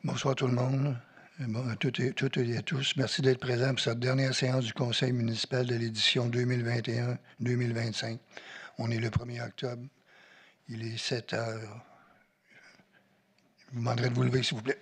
Bonsoir tout le monde. Bon, à toutes et à tous. Merci d'être présents pour cette dernière séance du Conseil municipal de l'édition 2021-2025. On est le 1er octobre. Il est 7 heures. Je vous demanderai de vous lever, s'il vous plaît.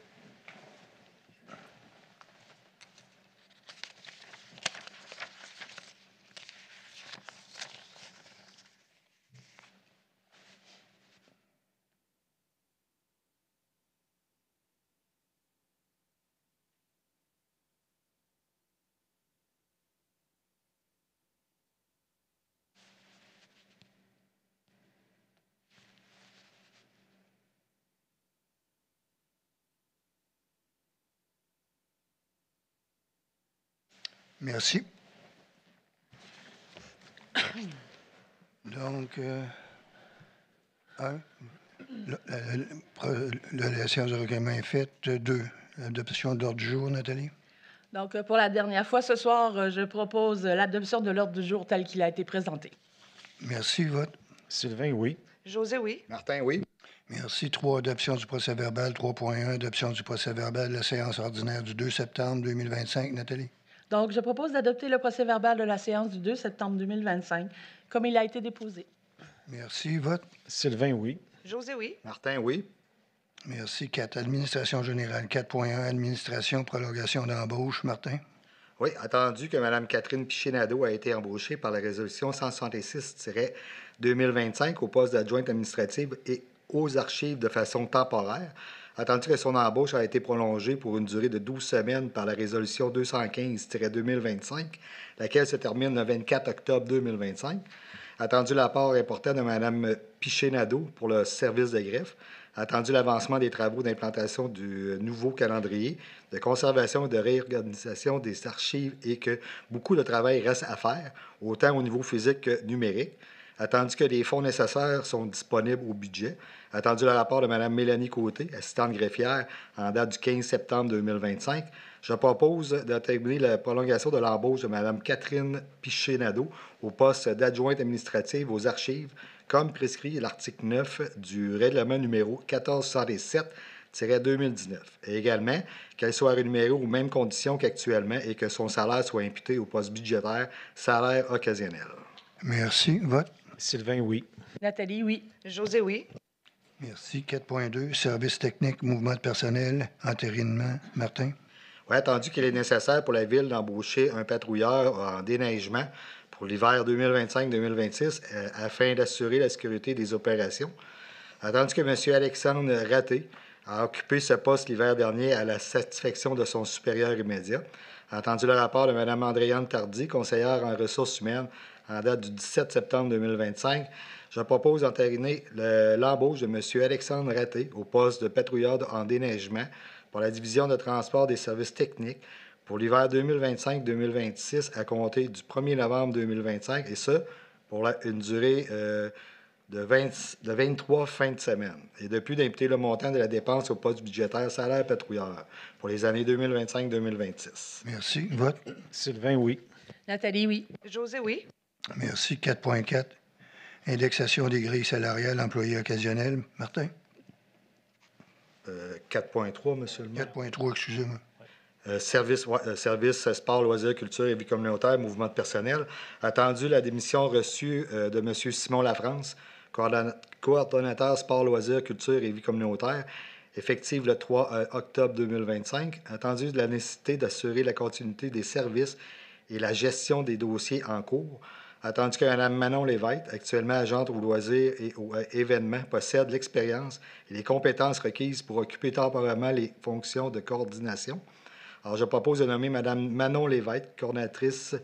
Merci. Donc, la séance de recueillement est faite. 2, l'adoption de l'ordre du jour, Nathalie. Donc, pour la dernière fois, ce soir, je propose l'adoption de l'ordre du jour tel qu'il a été présenté. Merci. Vote. Sylvain, oui. José, oui. Martin, oui. Merci. 3, adoption du procès-verbal. 3.1, adoption du procès-verbal de la séance ordinaire du 2 septembre 2025. Nathalie. Donc, je propose d'adopter le procès-verbal de la séance du 2 septembre 2025 comme il a été déposé. Merci. Vote. Sylvain, oui. José, oui. Martin, oui. Merci. 4, administration générale. 4.1, administration, prolongation d'embauche. Martin. Oui, attendu que Mme Catherine Piché-Nadeau a été embauchée par la résolution 166-2025 au poste d'adjointe administrative et aux archives de façon temporaire, attendu que son embauche a été prolongée pour une durée de 12 semaines par la résolution 215-2025, laquelle se termine le 24 octobre 2025, attendu l'apport important de Mme Piché-Nadeau pour le service de greffe, attendu l'avancement des travaux d'implantation du nouveau calendrier, de conservation et de réorganisation des archives et que beaucoup de travail reste à faire, autant au niveau physique que numérique, attendu que les fonds nécessaires sont disponibles au budget, attendu le rapport de Mme Mélanie Côté, assistante greffière, en date du 15 septembre 2025, je propose d'attribuer la prolongation de l'embauche de Mme Catherine Piché-Nadeau au poste d'adjointe administrative aux archives, comme prescrit l'article 9 du règlement numéro 1467-2019. Et également, qu'elle soit rémunérée aux mêmes conditions qu'actuellement et que son salaire soit imputé au poste budgétaire salaire occasionnel. Merci. Vote. Sylvain, oui. Nathalie, oui. José, oui. Merci. 4.2, service technique, mouvement de personnel, entérinement. Martin. Oui, attendu qu'il est nécessaire pour la Ville d'embaucher un patrouilleur en déneigement pour l'hiver 2025-2026 afin d'assurer la sécurité des opérations. Attendu que M. Alexandre Raté a occupé ce poste l'hiver dernier à la satisfaction de son supérieur immédiat. Attendu le rapport de Mme Andréane Tardy, conseillère en ressources humaines, en date du 17 septembre 2025, je propose d'entériner l'embauche de M. Alexandre Raté au poste de patrouilleur en déneigement pour la division de transport des services techniques pour l'hiver 2025-2026 à compter du 1er novembre 2025, et ce, pour une durée de 23 fins de semaine. Et depuis, d'imputer le montant de la dépense au poste budgétaire salaire patrouilleur pour les années 2025-2026. Merci. Vote. Sylvain, oui. Nathalie, oui. José, oui. Merci. 4.4, indexation des grilles salariales employés occasionnels. Martin. 4.3, M. le maire. 4.3, excusez-moi. Service sport, loisirs, culture et vie communautaire, mouvement de personnel. Attendu la démission reçue de M. Simon Lafrance, coordonnateur sport, loisirs, culture et vie communautaire, effective le 3 octobre 2025. Attendu de la nécessité d'assurer la continuité des services et la gestion des dossiers en cours. Attendu que Mme Manon Lévesque, actuellement agente aux loisirs et aux événements, possède l'expérience et les compétences requises pour occuper temporairement les fonctions de coordination. Alors, je propose de nommer Mme Manon Lévesque, coordonnatrice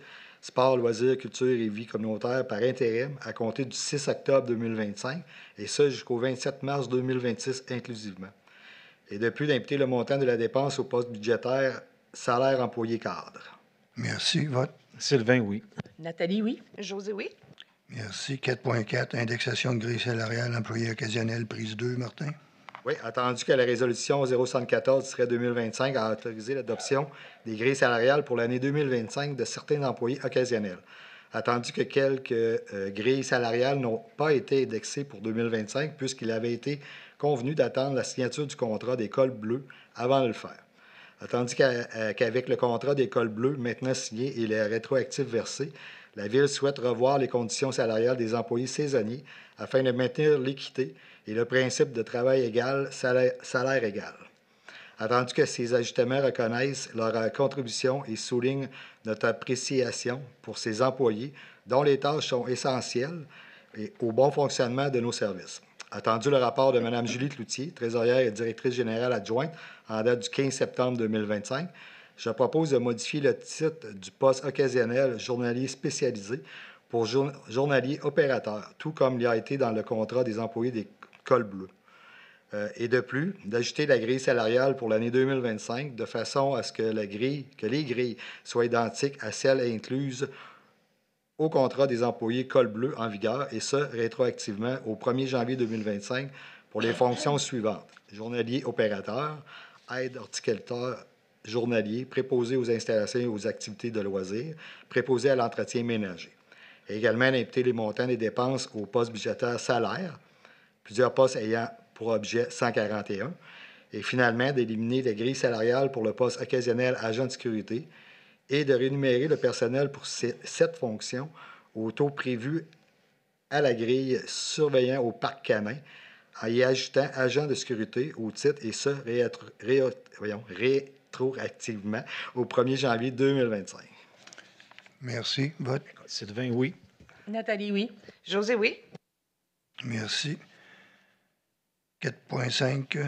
sport, loisirs, culture et vie communautaire par intérim à compter du 6 octobre 2025, et ce jusqu'au 27 mars 2026 inclusivement. Et depuis, d'imputer le montant de la dépense au poste budgétaire salaire employé cadre. Merci. Vote. Sylvain, oui. Nathalie, oui. José, oui. Merci. 4.4, indexation de grille salariale employés occasionnels, prise 2. Martin. Oui, attendu que la résolution 074-2025 a autorisé l'adoption des grilles salariales pour l'année 2025 de certains employés occasionnels. attendu que quelques grilles salariales n'ont pas été indexées pour 2025 puisqu'il avait été convenu d'attendre la signature du contrat des cols bleus avant de le faire. Attendu qu'avec le contrat des cols bleus maintenant signé et les rétroactifs versés, la Ville souhaite revoir les conditions salariales des employés saisonniers afin de maintenir l'équité et le principe de travail égal, salaire égal. Attendu que ces ajustements reconnaissent leur contribution et soulignent notre appréciation pour ces employés dont les tâches sont essentielles et au bon fonctionnement de nos services. Attendu le rapport de Mme Julie Cloutier, trésorière et directrice générale adjointe, en date du 15 septembre 2025, je propose de modifier le titre du poste occasionnel journalier spécialisé pour journalier opérateur, tout comme il a été dans le contrat des employés des cols bleus. Et de plus, d'ajouter la grille salariale pour l'année 2025 de façon à ce que les grilles soient identiques à celles incluses au contrat des employés col bleu en vigueur, et ce, rétroactivement au 1er janvier 2025 pour les fonctions suivantes. Journalier opérateur, aide horticulteur journalier, préposé aux installations et aux activités de loisirs, préposé à l'entretien ménager. Et également d'imputer les montants des dépenses au poste budgétaire salaire, plusieurs postes ayant pour objet 141, et finalement d'éliminer les grilles salariales pour le poste occasionnel agent de sécurité et de rémunérer le personnel pour cette fonction au taux prévu à la grille surveillant au parc canin, en y ajoutant agent de sécurité au titre et ce rétroactivement au 1er janvier 2025. Merci. Vote. Sylvain, oui. Nathalie, oui. José, oui. Merci. 4.5.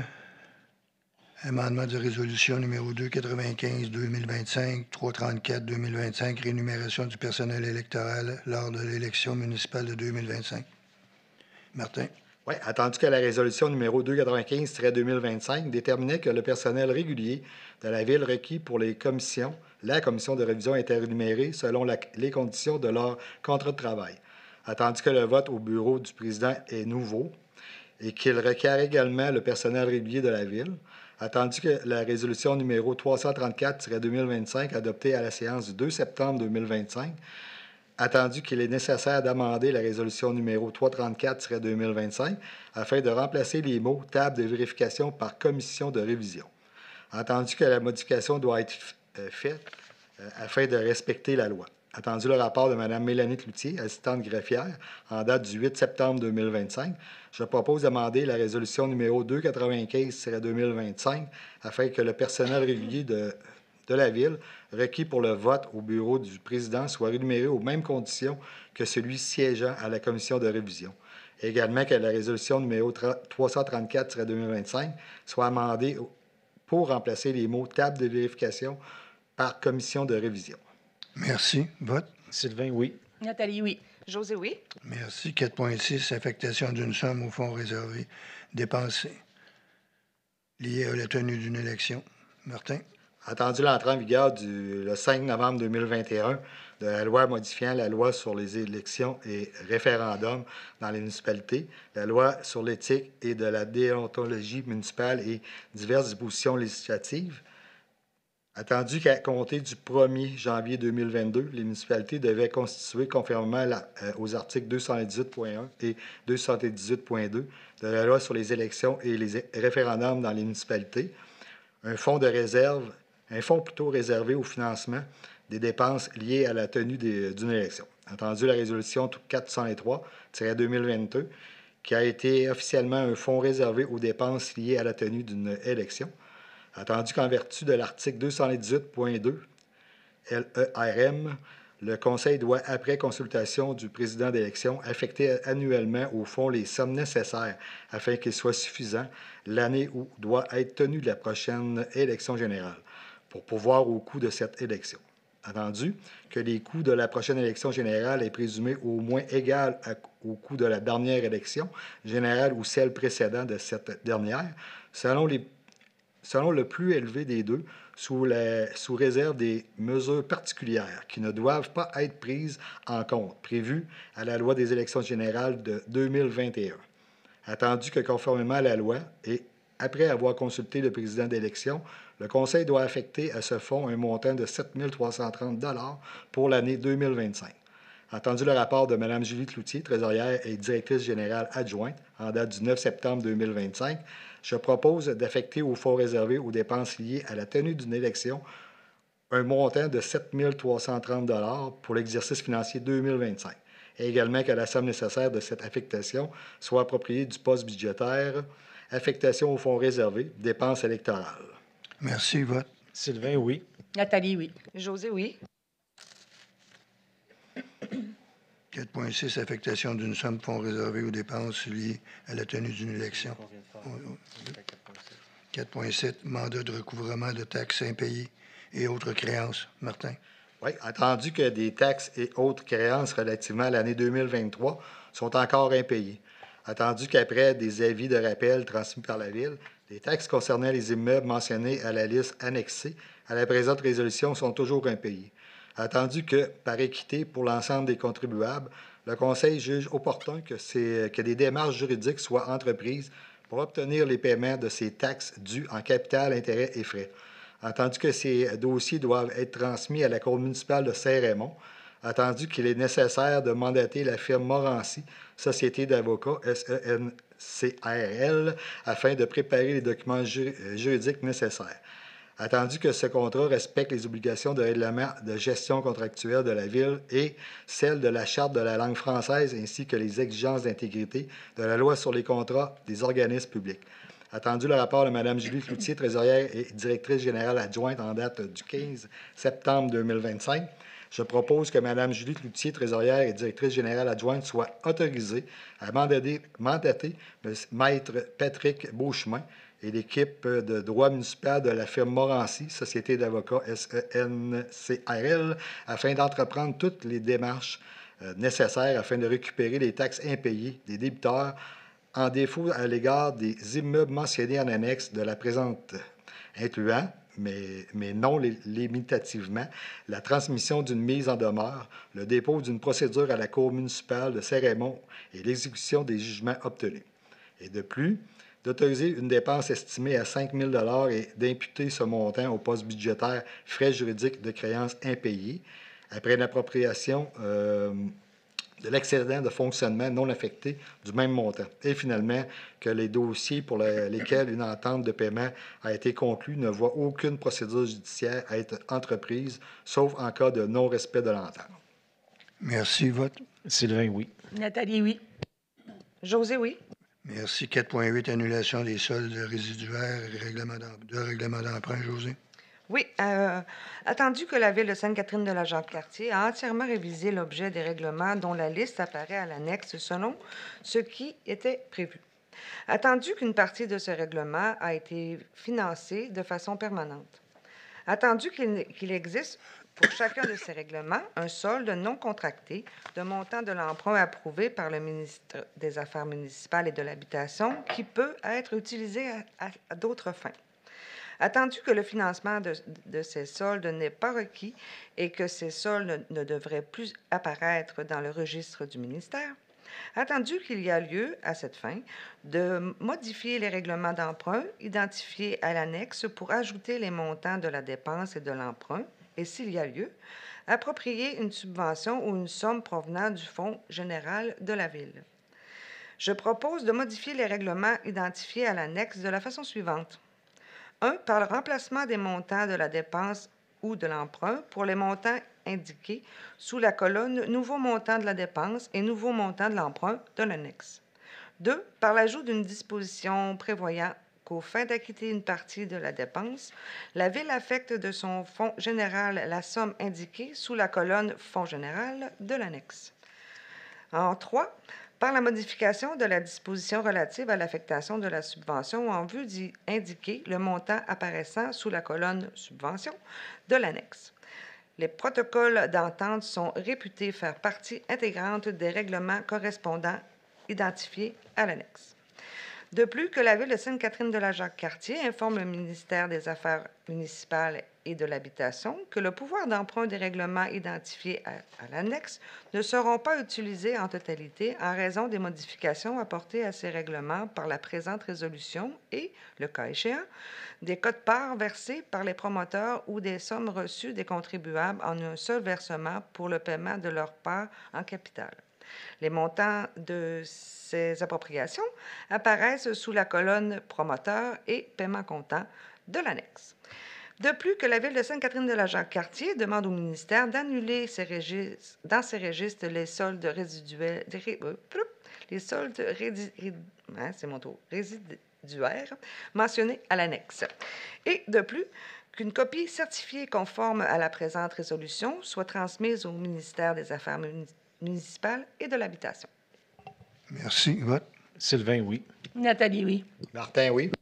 Amendement de résolution numéro 295-2025, 334-2025, rémunération du personnel électoral lors de l'élection municipale de 2025. Martin. Oui, attendu que la résolution numéro 295-2025 déterminait que le personnel régulier de la Ville requis pour la commission de révision était rémunéré selon les conditions de leur contrat de travail. Attendu que le vote au bureau du président est nouveau et qu'il requiert également le personnel régulier de la Ville. Attendu que la résolution numéro 334-2025, adoptée à la séance du 2 septembre 2025, attendu qu'il est nécessaire d'amender la résolution numéro 334-2025 afin de remplacer les mots « table de vérification » par « commission de révision ». Attendu que la modification doit être faite afin de respecter la loi. Attendu le rapport de Mme Mélanie Cloutier, assistante greffière, en date du 8 septembre 2025, je propose d'amender la résolution numéro 295-2025 afin que le personnel régulier de la Ville requis pour le vote au bureau du président soit rémunéré aux mêmes conditions que celui siégeant à la commission de révision. Également que la résolution numéro 334-2025 soit amendée pour remplacer les mots « table de vérification » par « commission de révision ». Merci. Vote. Sylvain, oui. Nathalie, oui. José, oui. Merci. 4.6. Affectation d'une somme au fonds réservé dépensé liée à la tenue d'une élection. Martin. Attendu l'entrée en vigueur le 5 novembre 2021 de la loi modifiant la loi sur les élections et référendums dans les municipalités, la loi sur l'éthique et de la déontologie municipale et diverses dispositions législatives. Attendu qu'à compter du 1er janvier 2022, les municipalités devaient constituer, conformément aux articles 218.1 et 218.2 de la loi sur les élections et les référendums dans les municipalités, un fonds réservé au financement des dépenses liées à la tenue d'une élection. Attendu la résolution 403-2022, qui a été officiellement un fonds réservé aux dépenses liées à la tenue d'une élection. Attendu qu'en vertu de l'article 218.2 LERM, le Conseil doit, après consultation du président d'élection, affecter annuellement au fonds les sommes nécessaires afin qu'il soit suffisant l'année où doit être tenue la prochaine élection générale pour pourvoir au coût de cette élection. Attendu que les coûts de la prochaine élection générale est présumé au moins égal au coût de la dernière élection générale ou celle précédente de cette dernière, selon le plus élevé des deux, sous réserve des mesures particulières qui ne doivent pas être prises en compte, prévues à la loi des élections générales de 2021. Attendu que, conformément à la loi, et après avoir consulté le président d'élection, le Conseil doit affecter à ce fonds un montant de 7 330 $ pour l'année 2025. Entendu le rapport de Mme Julie Cloutier, trésorière et directrice générale adjointe, en date du 9 septembre 2025, je propose d'affecter au fonds réservé aux dépenses liées à la tenue d'une élection un montant de 7 330 pour l'exercice financier 2025, et également que la somme nécessaire de cette affectation soit appropriée du poste budgétaire affectation au fonds réservé, dépenses électorales. Merci. Vote. Sylvain, oui. Nathalie, oui. José, oui. 4.6, affectation d'une somme fonds réservé aux dépenses liées à la tenue d'une élection. 4.7, mandat de recouvrement de taxes impayées et autres créances. Martin. Oui, attendu que des taxes et autres créances relativement à l'année 2023 sont encore impayées. Attendu qu'après des avis de rappel transmis par la Ville, les taxes concernant les immeubles mentionnés à la liste annexée à la présente résolution sont toujours impayées. Attendu que, par équité pour l'ensemble des contribuables, le Conseil juge opportun que des démarches juridiques soient entreprises pour obtenir les paiements de ces taxes dues en capital, intérêts et frais. Attendu que ces dossiers doivent être transmis à la Cour municipale de Saint-Raymond, attendu qu'il est nécessaire de mandater la firme Morancy, Société d'avocats SENCRL, afin de préparer les documents juridiques nécessaires. Attendu que ce contrat respecte les obligations de règlement de gestion contractuelle de la Ville et celles de la Charte de la langue française ainsi que les exigences d'intégrité de la loi sur les contrats des organismes publics. Attendu le rapport de Mme Julie Cloutier, trésorière et directrice générale adjointe en date du 15 septembre 2025, je propose que Mme Julie Cloutier, trésorière et directrice générale adjointe, soit autorisée à mandater Maître Patrick Beauchemin et l'équipe de droit municipal de la firme Morancy, Société d'avocats SENCRL, afin d'entreprendre toutes les démarches nécessaires afin de récupérer les taxes impayées des débiteurs en défaut à l'égard des immeubles mentionnés en annexe de la présente, incluant, mais non limitativement, la transmission d'une mise en demeure, le dépôt d'une procédure à la Cour municipale de Saint-Raymond et l'exécution des jugements obtenus. Et de plus, d'autoriser une dépense estimée à 5 000 et d'imputer ce montant au poste budgétaire frais juridiques de créances impayées après une appropriation de l'excédent de fonctionnement non affecté du même montant. Et finalement, que les dossiers pour lesquels une entente de paiement a été conclue ne voient aucune procédure judiciaire à être entreprise, sauf en cas de non-respect de l'entente. Merci. Vote. Sylvain, oui. Nathalie, oui. José, oui. Merci. 4.8, annulation des soldes résiduaires et règlement d'emprunt. José. Oui, attendu que la Ville de Sainte-Catherine de la Jacques-Cartier a entièrement révisé l'objet des règlements dont la liste apparaît à l'annexe selon ce qui était prévu. Attendu qu'une partie de ce règlement a été financée de façon permanente. Attendu qu'il existe pour chacun de ces règlements un solde non contracté de montant de l'emprunt approuvé par le ministre des Affaires municipales et de l'Habitation qui peut être utilisé à d'autres fins. Attendu que le financement de ces soldes n'est pas requis et que ces soldes ne devraient plus apparaître dans le registre du ministère, attendu qu'il y a lieu, à cette fin, de modifier les règlements d'emprunt identifiés à l'annexe pour ajouter les montants de la dépense et de l'emprunt, et s'il y a lieu, approprier une subvention ou une somme provenant du Fonds général de la Ville. Je propose de modifier les règlements identifiés à l'annexe de la façon suivante. 1. Par le remplacement des montants de la dépense ou de l'emprunt pour les montants indiqués sous la colonne « Nouveau montant de la dépense » et « Nouveau montant de l'emprunt » de l'annexe. 2. Par l'ajout d'une disposition prévoyant qu'aux fins d'acquitter une partie de la dépense, la Ville affecte de son fonds général la somme indiquée sous la colonne « Fonds général » de l'annexe. En 3. Par la modification de la disposition relative à l'affectation de la subvention en vue d'y indiquer le montant apparaissant sous la colonne « Subvention » de l'annexe. Les protocoles d'entente sont réputés faire partie intégrante des règlements correspondants identifiés à l'annexe. De plus, que la Ville de Sainte-Catherine-de-la-Jacques-Cartier informe le ministère des Affaires municipales et de l'Habitation que le pouvoir d'emprunt des règlements identifiés à l'annexe ne seront pas utilisés en totalité en raison des modifications apportées à ces règlements par la présente résolution et, le cas échéant, des quotes-parts versées par les promoteurs ou des sommes reçues des contribuables en un seul versement pour le paiement de leur part en capital. Les montants de ces appropriations apparaissent sous la colonne promoteur et paiement comptant de l'annexe. De plus, que la Ville de Sainte-Catherine-de-la-Jacques-Cartier demande au ministère d'annuler dans ses registres les soldes résiduels, résiduaires mentionnés à l'annexe. Et de plus, qu'une copie certifiée conforme à la présente résolution soit transmise au ministère des Affaires municipales et de l'Habitation. Merci. Vote. Sylvain, oui. Nathalie, oui. Martin, oui.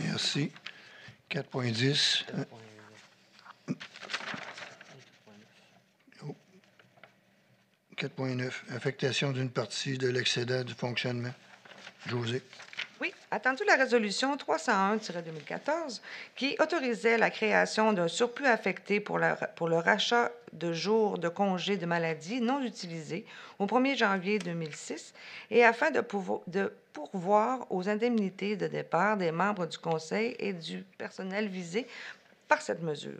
Merci. 4.10. 4.9. Affectation d'une partie de l'excédent du fonctionnement. José. Oui, attendu la résolution 301-2014 qui autorisait la création d'un surplus affecté pour le rachat de jours de congés de maladie non utilisés au 1er janvier 2006 et afin de pourvoir aux indemnités de départ des membres du Conseil et du personnel visés par cette mesure.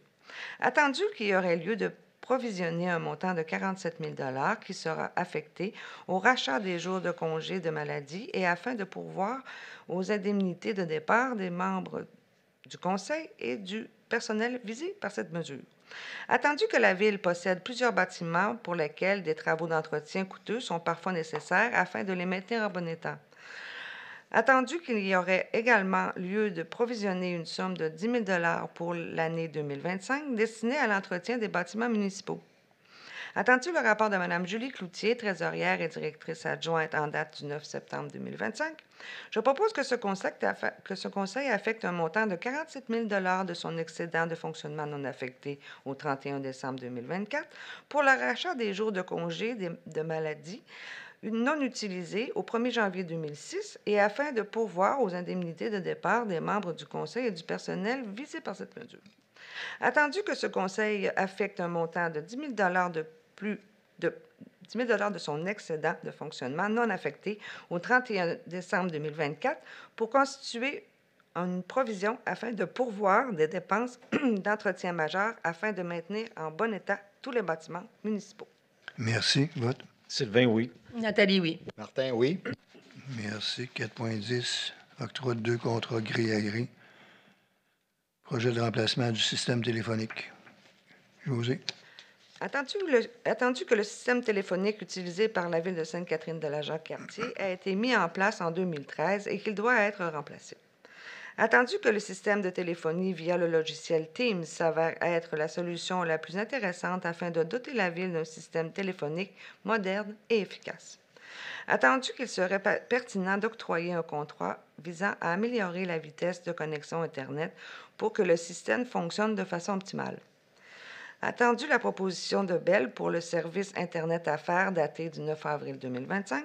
Attendu qu'il y aurait lieu de provisionner un montant de 47 000 $ qui sera affecté au rachat des jours de congé de maladie et afin de pourvoir aux indemnités de départ des membres du Conseil et du personnel visé par cette mesure. Attendu que la Ville possède plusieurs bâtiments pour lesquels des travaux d'entretien coûteux sont parfois nécessaires afin de les maintenir en bon état. Attendu qu'il y aurait également lieu de provisionner une somme de 10 000 $ pour l'année 2025 destinée à l'entretien des bâtiments municipaux. Attendu le rapport de Mme Julie Cloutier, trésorière et directrice adjointe en date du 9 septembre 2025, je propose que ce conseil affecte un montant de 47 000 $ de son excédent de fonctionnement non affecté au 31 décembre 2024 pour le rachat des jours de congé de maladie non utilisés au 1er janvier 2006 et afin de pourvoir aux indemnités de départ des membres du Conseil et du personnel visés par cette mesure. Attendu que ce conseil affecte un montant de 10 000 $ de son excédent de fonctionnement non affecté au 31 décembre 2024 pour constituer une provision afin de pourvoir des dépenses d'entretien majeur afin de maintenir en bon état tous les bâtiments municipaux. Merci. Vote. Sylvain, oui. Nathalie, oui. Martin, oui. Merci. 4.10. Octroi de 2 contrats gris à gris. Projet de remplacement du système téléphonique. José. Attendu que le système téléphonique utilisé par la Ville de Sainte-Catherine-de-la-Jacques-Cartier a été mis en place en 2013 et qu'il doit être remplacé. Attendu que le système de téléphonie via le logiciel Teams s'avère être la solution la plus intéressante afin de doter la Ville d'un système téléphonique moderne et efficace. Attendu qu'il serait pertinent d'octroyer un contrat visant à améliorer la vitesse de connexion Internet pour que le système fonctionne de façon optimale. Attendu la proposition de Bell pour le service Internet Affaires daté du 9 avril 2025.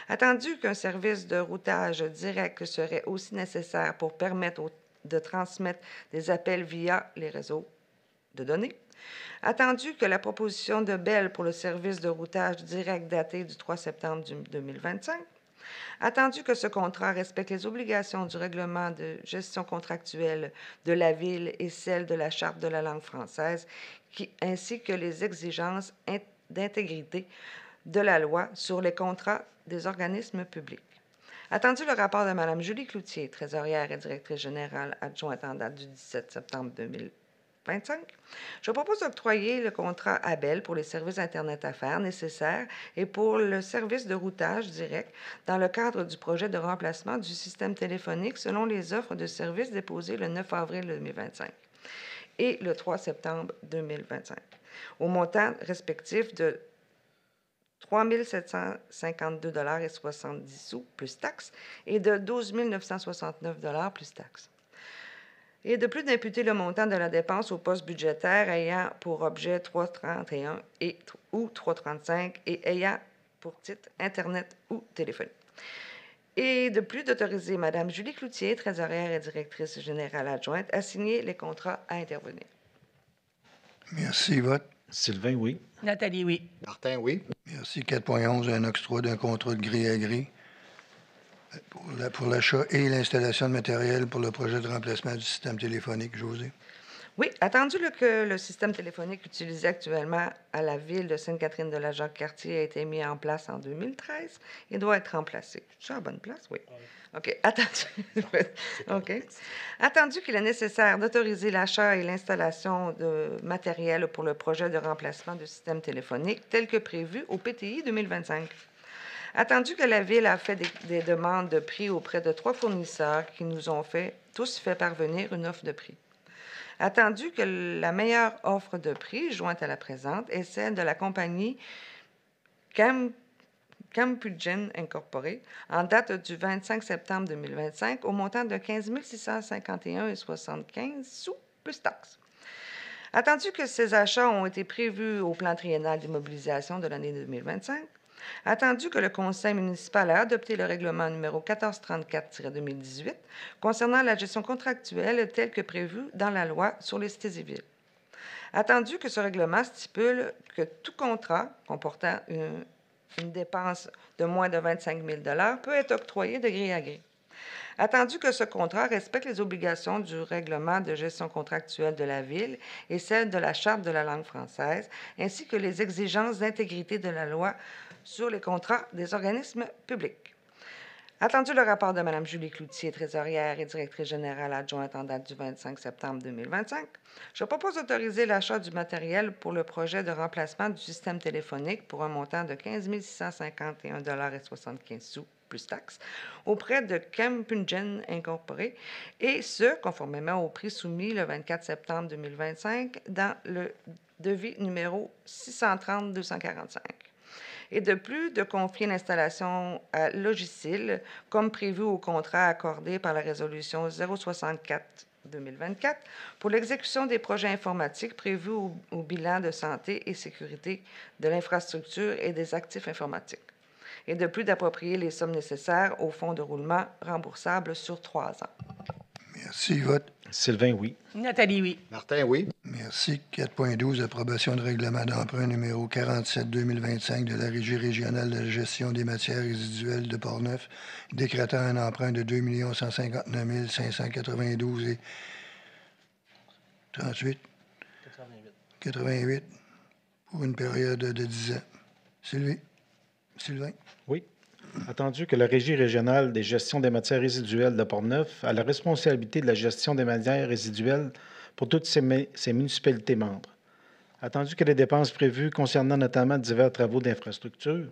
Attendu qu'un service de routage direct serait aussi nécessaire pour permettre de transmettre des appels via les réseaux de données. Attendu que la proposition de Bell pour le service de routage direct daté du 3 septembre 2025. Attendu que ce contrat respecte les obligations du règlement de gestion contractuelle de la Ville et celles de la Charte de la langue française, ainsi que les exigences d'intégrité de la loi sur les contrats des organismes publics. Attendu le rapport de Mme Julie Cloutier, trésorière et directrice générale adjointe en date du 17 septembre 2025, je propose d'octroyer le contrat à Bell pour les services Internet Affaires nécessaires et pour le service de routage direct dans le cadre du projet de remplacement du système téléphonique selon les offres de services déposées le 9 avril 2025 et le 3 septembre 2025, au montant respectif de 3 752,70 $ plus taxes et de 12 969 $ plus taxes. Et de plus d'imputer le montant de la dépense au poste budgétaire ayant pour objet 331 ou 335 et ayant pour titre Internet ou téléphonie. Et de plus, d'autoriser Mme Julie Cloutier, trésorière et directrice générale adjointe, à signer les contrats à intervenir. Merci. Vote. Sylvain, oui. Nathalie, oui. Martin, oui. Merci. 4.11, un octroi d'un contrat de gré à gré pour l'achat et l'installation de matériel pour le projet de remplacement du système téléphonique. José. Oui, attendu que le système téléphonique utilisé actuellement à la ville de Sainte-Catherine-de-la-Jacques-Cartier a été mis en place en 2013 et doit être remplacé. Je suis à la bonne place? Oui. OK. OK. Attendu qu'il est nécessaire d'autoriser l'achat et l'installation de matériel pour le projet de remplacement du système téléphonique tel que prévu au PTI 2025. Attendu que la Ville a fait des demandes de prix auprès de 3 fournisseurs qui nous ont tous fait parvenir une offre de prix. Attendu que la meilleure offre de prix jointe à la présente est celle de la compagnie Campugen Incorporée en date du 25 septembre 2025 au montant de 15 651,75 sous plus taxes. Attendu que ces achats ont été prévus au plan triennal d'immobilisation de l'année 2025, attendu que le Conseil municipal a adopté le règlement numéro 1434-2018 concernant la gestion contractuelle telle que prévue dans la loi sur les cités et villes. Attendu que ce règlement stipule que tout contrat comportant une dépense de moins de 25 000 $ peut être octroyé de gré à gré. Attendu que ce contrat respecte les obligations du règlement de gestion contractuelle de la Ville et celles de la Charte de la langue française, ainsi que les exigences d'intégrité de la loi sur les contrats des organismes publics. Attendu le rapport de Mme Julie Cloutier, trésorière et directrice générale adjointe en date du 25 septembre 2025, je propose d'autoriser l'achat du matériel pour le projet de remplacement du système téléphonique pour un montant de 15 651,75 $ plus taxes auprès de Campugen Incorporée, et ce, conformément au prix soumis le 24 septembre 2025 dans le devis numéro 630-245. Et de plus, de confier l'installation à Logicil, comme prévu au contrat accordé par la résolution 064-2024 pour l'exécution des projets informatiques prévus au bilan de santé et sécurité de l'infrastructure et des actifs informatiques. Et de plus, d'approprier les sommes nécessaires au fonds de roulement remboursable sur 3 ans. Merci. Vote. Sylvain, oui. Nathalie, oui. Martin, oui. Merci. 4.12, approbation de règlement d'emprunt numéro 47-2025 de la Régie régionale de la gestion des matières résiduelles de Portneuf, décrétant un emprunt de 2 159 592 et 38 88 pour une période de 10 ans. Sylvain? Oui. Attendu que la Régie régionale des gestions des matières résiduelles de Portneuf a la responsabilité de la gestion des matières résiduelles pour toutes ses municipalités membres. Attendu que les dépenses prévues concernant notamment divers travaux d'infrastructure.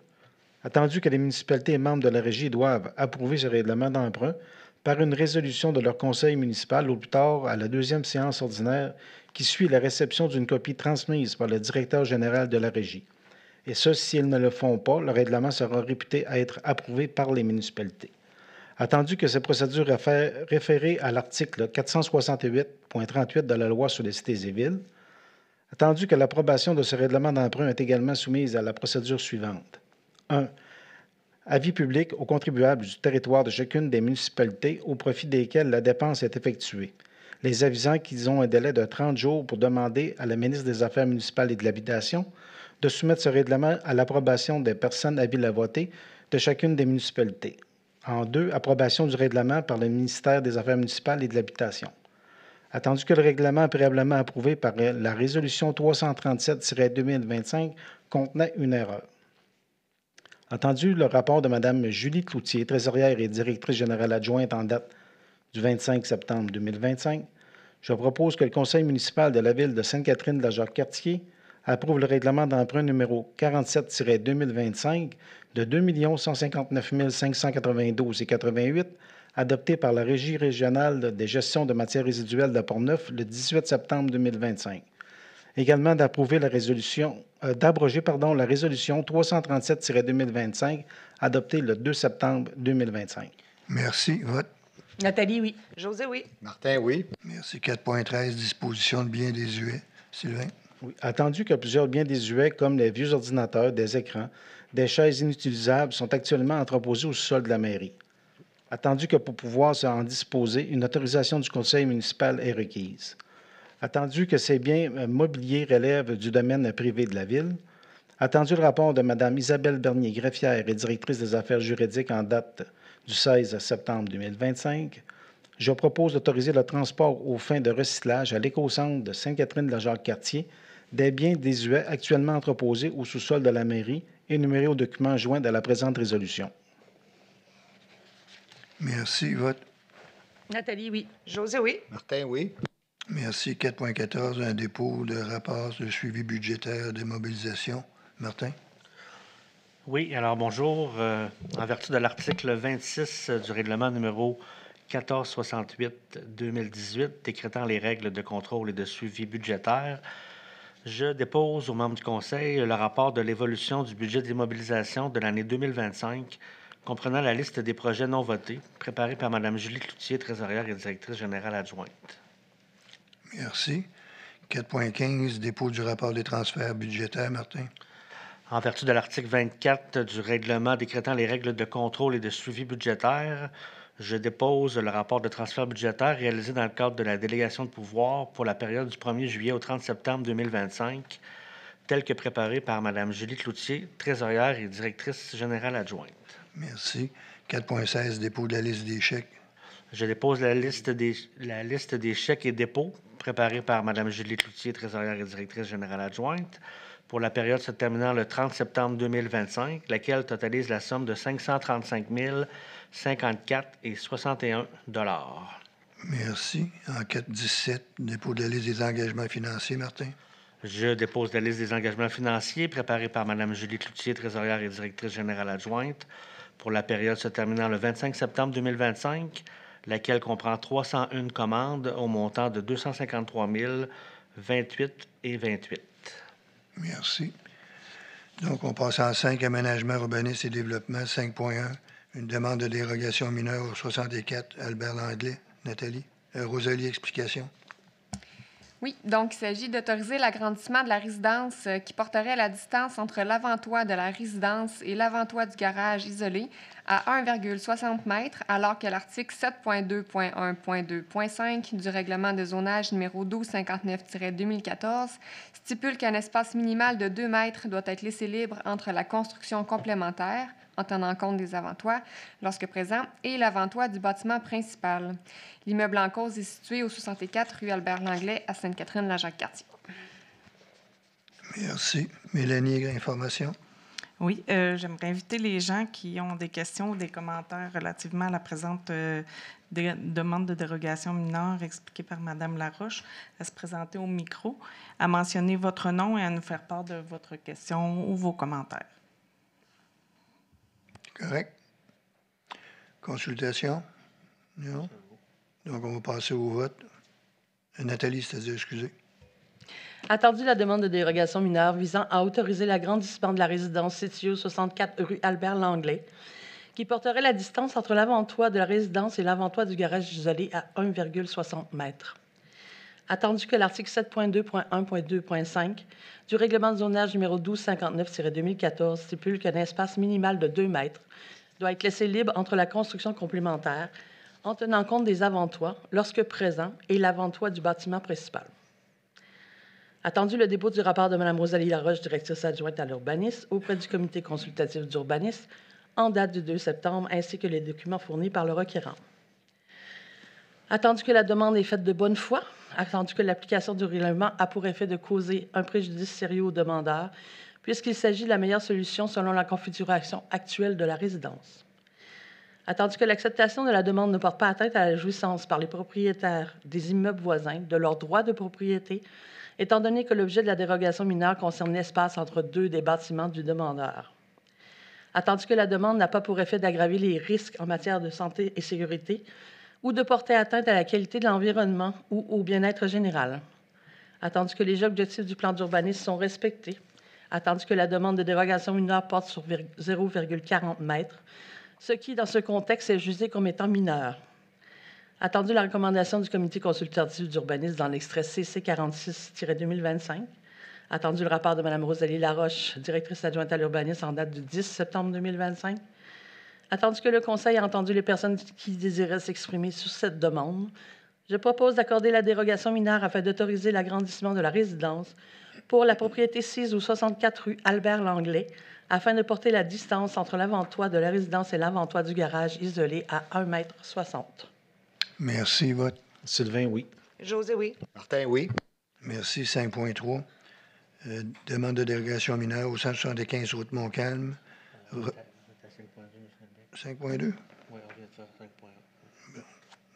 Attendu que les municipalités membres de la Régie doivent approuver ce règlement d'emprunt par une résolution de leur conseil municipal au plus tard à la 2e séance ordinaire qui suit la réception d'une copie transmise par le directeur général de la Régie. Et ce, s'ils ne le font pas, le règlement sera réputé à être approuvé par les municipalités. Attendu que ces procédures référées à l'article 468.38 de la loi sur les cités et villes, attendu que l'approbation de ce règlement d'emprunt est également soumise à la procédure suivante. 1. Avis public aux contribuables du territoire de chacune des municipalités au profit desquelles la dépense est effectuée, les avisant qu'ils ont un délai de 30 jours pour demander à la ministre des Affaires municipales et de l'Habitation de soumettre ce règlement à l'approbation des personnes habiles à voter de chacune des municipalités. En 2, approbation du règlement par le ministère des Affaires municipales et de l'Habitation. Attendu que le règlement préalablement approuvé par la résolution 337-2025 contenait une erreur. Attendu le rapport de Mme Julie Cloutier, trésorière et directrice générale adjointe en date du 25 septembre 2025, je propose que le conseil municipal de la ville de Sainte-Catherine-de-la-Jacques-Cartier approuve le règlement d'emprunt numéro 47-2025 de 2 159 592,88 adopté par la Régie régionale des gestions de matières résiduelles de Portneuf le 18 septembre 2025. Également d'abroger la résolution 337-2025 adoptée le 2 septembre 2025. Merci. Vote. Nathalie, oui. José, oui. Martin, oui. Merci. 4.13, disposition de biens désuets. Sylvain? Oui. Attendu que plusieurs biens désuets, comme les vieux ordinateurs, des écrans, des chaises inutilisables, sont actuellement entreposés au sol de la mairie. Attendu que pour pouvoir en disposer, une autorisation du conseil municipal est requise. Attendu que ces biens mobiliers relèvent du domaine privé de la Ville. Attendu le rapport de Mme Isabelle Bernier, greffière et directrice des affaires juridiques en date du 16 septembre 2025, je propose d'autoriser le transport aux fins de recyclage à l'écocentre de Sainte-Catherine-de-la-Jacques-Cartier des biens désuets actuellement entreposés au sous-sol de la mairie, énumérés au document joint de la présente résolution. Merci. Vote. Nathalie, oui. José, oui. Martin, oui. Merci. 4.14, un dépôt de rapport de suivi budgétaire de mobilisation. Martin? Oui, alors bonjour. En vertu de l'article 26 du règlement numéro 1468-2018, décrétant les règles de contrôle et de suivi budgétaire, je dépose aux membres du Conseil le rapport de l'évolution du budget des mobilisations de l'année 2025, comprenant la liste des projets non votés, préparée par Mme Julie Cloutier, trésorière et directrice générale adjointe. Merci. 4.15, dépôt du rapport des transferts budgétaires. Martin? En vertu de l'article 24 du règlement décrétant les règles de contrôle et de suivi budgétaire, je dépose le rapport de transfert budgétaire réalisé dans le cadre de la délégation de pouvoir pour la période du 1er juillet au 30 septembre 2025, tel que préparé par Mme Julie Cloutier, trésorière et directrice générale adjointe. Merci. 4.16, dépôt de la liste des chèques. Je dépose la liste des chèques et dépôts préparée par Mme Julie Cloutier, trésorière et directrice générale adjointe, pour la période se terminant le 30 septembre 2025, laquelle totalise la somme de 535 054,61 $. Merci. En 4.17, dépôt de la liste des engagements financiers. Martin? Je dépose la liste des engagements financiers préparée par Mme Julie Cloutier, trésorière et directrice générale adjointe, pour la période se terminant le 25 septembre 2025, laquelle comprend 301 commandes au montant de 253 028,28 $. Merci. Donc, on passe en 5, aménagement, urbanisme et développement. 5.1, une demande de dérogation mineure au 64, Albert Langlais. Nathalie? Rosalie, explication. Oui, donc il s'agit d'autoriser l'agrandissement de la résidence qui porterait la distance entre l'avant-toit de la résidence et l'avant-toit du garage isolé à 1,60 m, alors que l'article 7.2.1.2.5 du règlement de zonage numéro 1259-2014 stipule qu'un espace minimal de 2 mètres doit être laissé libre entre la construction complémentaire, en tenant compte des avant-toits, lorsque présent, et l'avant-toit du bâtiment principal. L'immeuble en cause est situé au 64 rue Albert-Langlais à Sainte-Catherine-la-Jacques-Cartier. Merci. Mélanie, information. Oui, j'aimerais inviter les gens qui ont des questions ou des commentaires relativement à la présente demande de dérogation mineure expliquée par Mme Laroche à se présenter au micro, à mentionner votre nom et à nous faire part de votre question ou vos commentaires. Correct. Consultation? Non? Donc, on va passer au vote. Nathalie, c'est-à-dire, excusez. Attendu la demande de dérogation mineure visant à autoriser l'agrandissement de la résidence située au 64 rue Albert-Langlais, qui porterait la distance entre l'avant-toit de la résidence et l'avant-toit du garage isolé à 1,60 m. Attendu que l'article 7.2.1.2.5 du règlement de zonage numéro 1259-2014 stipule qu'un espace minimal de 2 mètres doit être laissé libre entre la construction complémentaire, en tenant compte des avant-toits, lorsque présent, et l'avant-toit du bâtiment principal. Attendu le dépôt du rapport de Mme Rosalie Laroche, directrice adjointe à l'urbanisme, auprès du comité consultatif d'urbanisme, en date du 2 septembre, ainsi que les documents fournis par le requérant. Attendu que la demande est faite de bonne foi, attendu que l'application du règlement a pour effet de causer un préjudice sérieux au demandeur, puisqu'il s'agit de la meilleure solution selon la configuration actuelle de la résidence. Attendu que l'acceptation de la demande ne porte pas atteinte à la jouissance par les propriétaires des immeubles voisins de leurs droits de propriété, étant donné que l'objet de la dérogation mineure concerne l'espace entre deux des bâtiments du demandeur. Attendu que la demande n'a pas pour effet d'aggraver les risques en matière de santé et sécurité ou de porter atteinte à la qualité de l'environnement ou au bien-être général. Attendu que les objectifs du plan d'urbanisme sont respectés. Attendu que la demande de dérogation mineure porte sur 0,40 m, ce qui, dans ce contexte, est jugé comme étant mineur. Attendu la recommandation du comité consultatif d'urbanisme dans l'extrait CC 46-2025. Attendu le rapport de Mme Rosalie Laroche, directrice adjointe à l'urbanisme en date du 10 septembre 2025. Attendu que le Conseil a entendu les personnes qui désiraient s'exprimer sur cette demande, je propose d'accorder la dérogation mineure afin d'autoriser l'agrandissement de la résidence pour la propriété 6 ou 64 rue Albert-Langlais, afin de porter la distance entre l'avant-toit de la résidence et l'avant-toit du garage isolé à 1,60 m. Merci. Vote. Sylvain, oui. José, oui. Martin, oui. Merci. 5.3. Demande de dérogation mineure au 175 route Montcalm. 5.2. Oui, on vient de faire 5.1.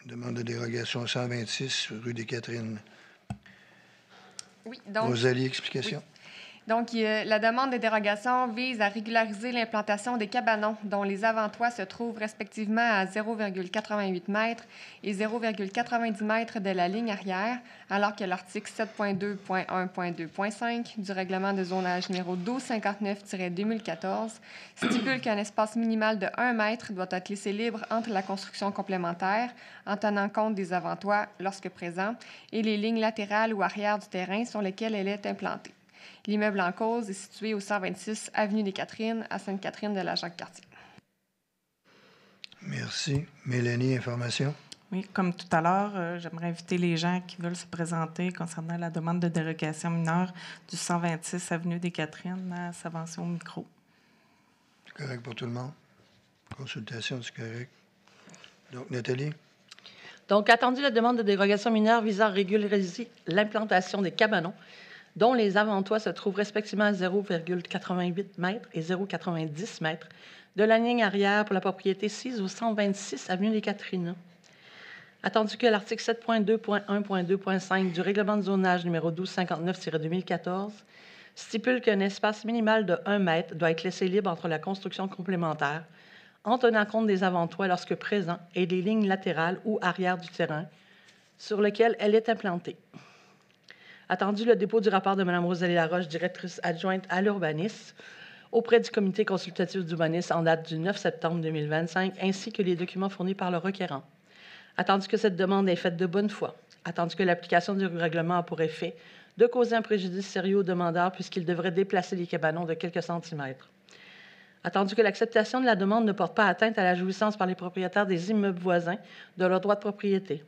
Demande de dérogation 126 rue des Catherines. Oui, donc... Rosalie, explication. Donc, la demande de dérogation vise à régulariser l'implantation des cabanons dont les avant-toits se trouvent respectivement à 0,88 m et 0,90 m de la ligne arrière, alors que l'article 7.2.1.2.5 du règlement de zonage numéro 1259-2014 stipule qu'un espace minimal de 1 m doit être laissé libre entre la construction complémentaire, en tenant compte des avant-toits lorsque présents, et les lignes latérales ou arrière du terrain sur lesquelles elle est implantée. L'immeuble en cause est situé au 126 avenue des Catherines, à Sainte-Catherine de la Jacques-Cartier. Merci. Mélanie, information. Oui, comme tout à l'heure, j'aimerais inviter les gens qui veulent se présenter concernant la demande de dérogation mineure du 126 avenue des Catherines à s'avancer au micro. C'est correct pour tout le monde? Consultation, c'est correct. Donc, Nathalie? Donc, attendu la demande de dérogation mineure visant à régulariser l'implantation des cabanons, dont les avant-toits se trouvent respectivement à 0,88 m et 0,90 m de la ligne arrière pour la propriété 6 au 126 avenue des Catherines. Attendu que l'article 7.2.1.2.5 du règlement de zonage numéro 1259-2014 stipule qu'un espace minimal de 1 m doit être laissé libre entre la construction complémentaire, en tenant compte des avant-toits lorsque présents et des lignes latérales ou arrière du terrain sur lequel elle est implantée. Attendu le dépôt du rapport de Mme Rosalie Laroche, directrice adjointe à l'urbanisme, auprès du comité consultatif d'urbanisme en date du 9 septembre 2025, ainsi que les documents fournis par le requérant. Attendu que cette demande est faite de bonne foi. Attendu que l'application du règlement a pour effet de causer un préjudice sérieux au demandeur puisqu'il devrait déplacer les cabanons de quelques centimètres. Attendu que l'acceptation de la demande ne porte pas atteinte à la jouissance par les propriétaires des immeubles voisins de leur droit de propriété.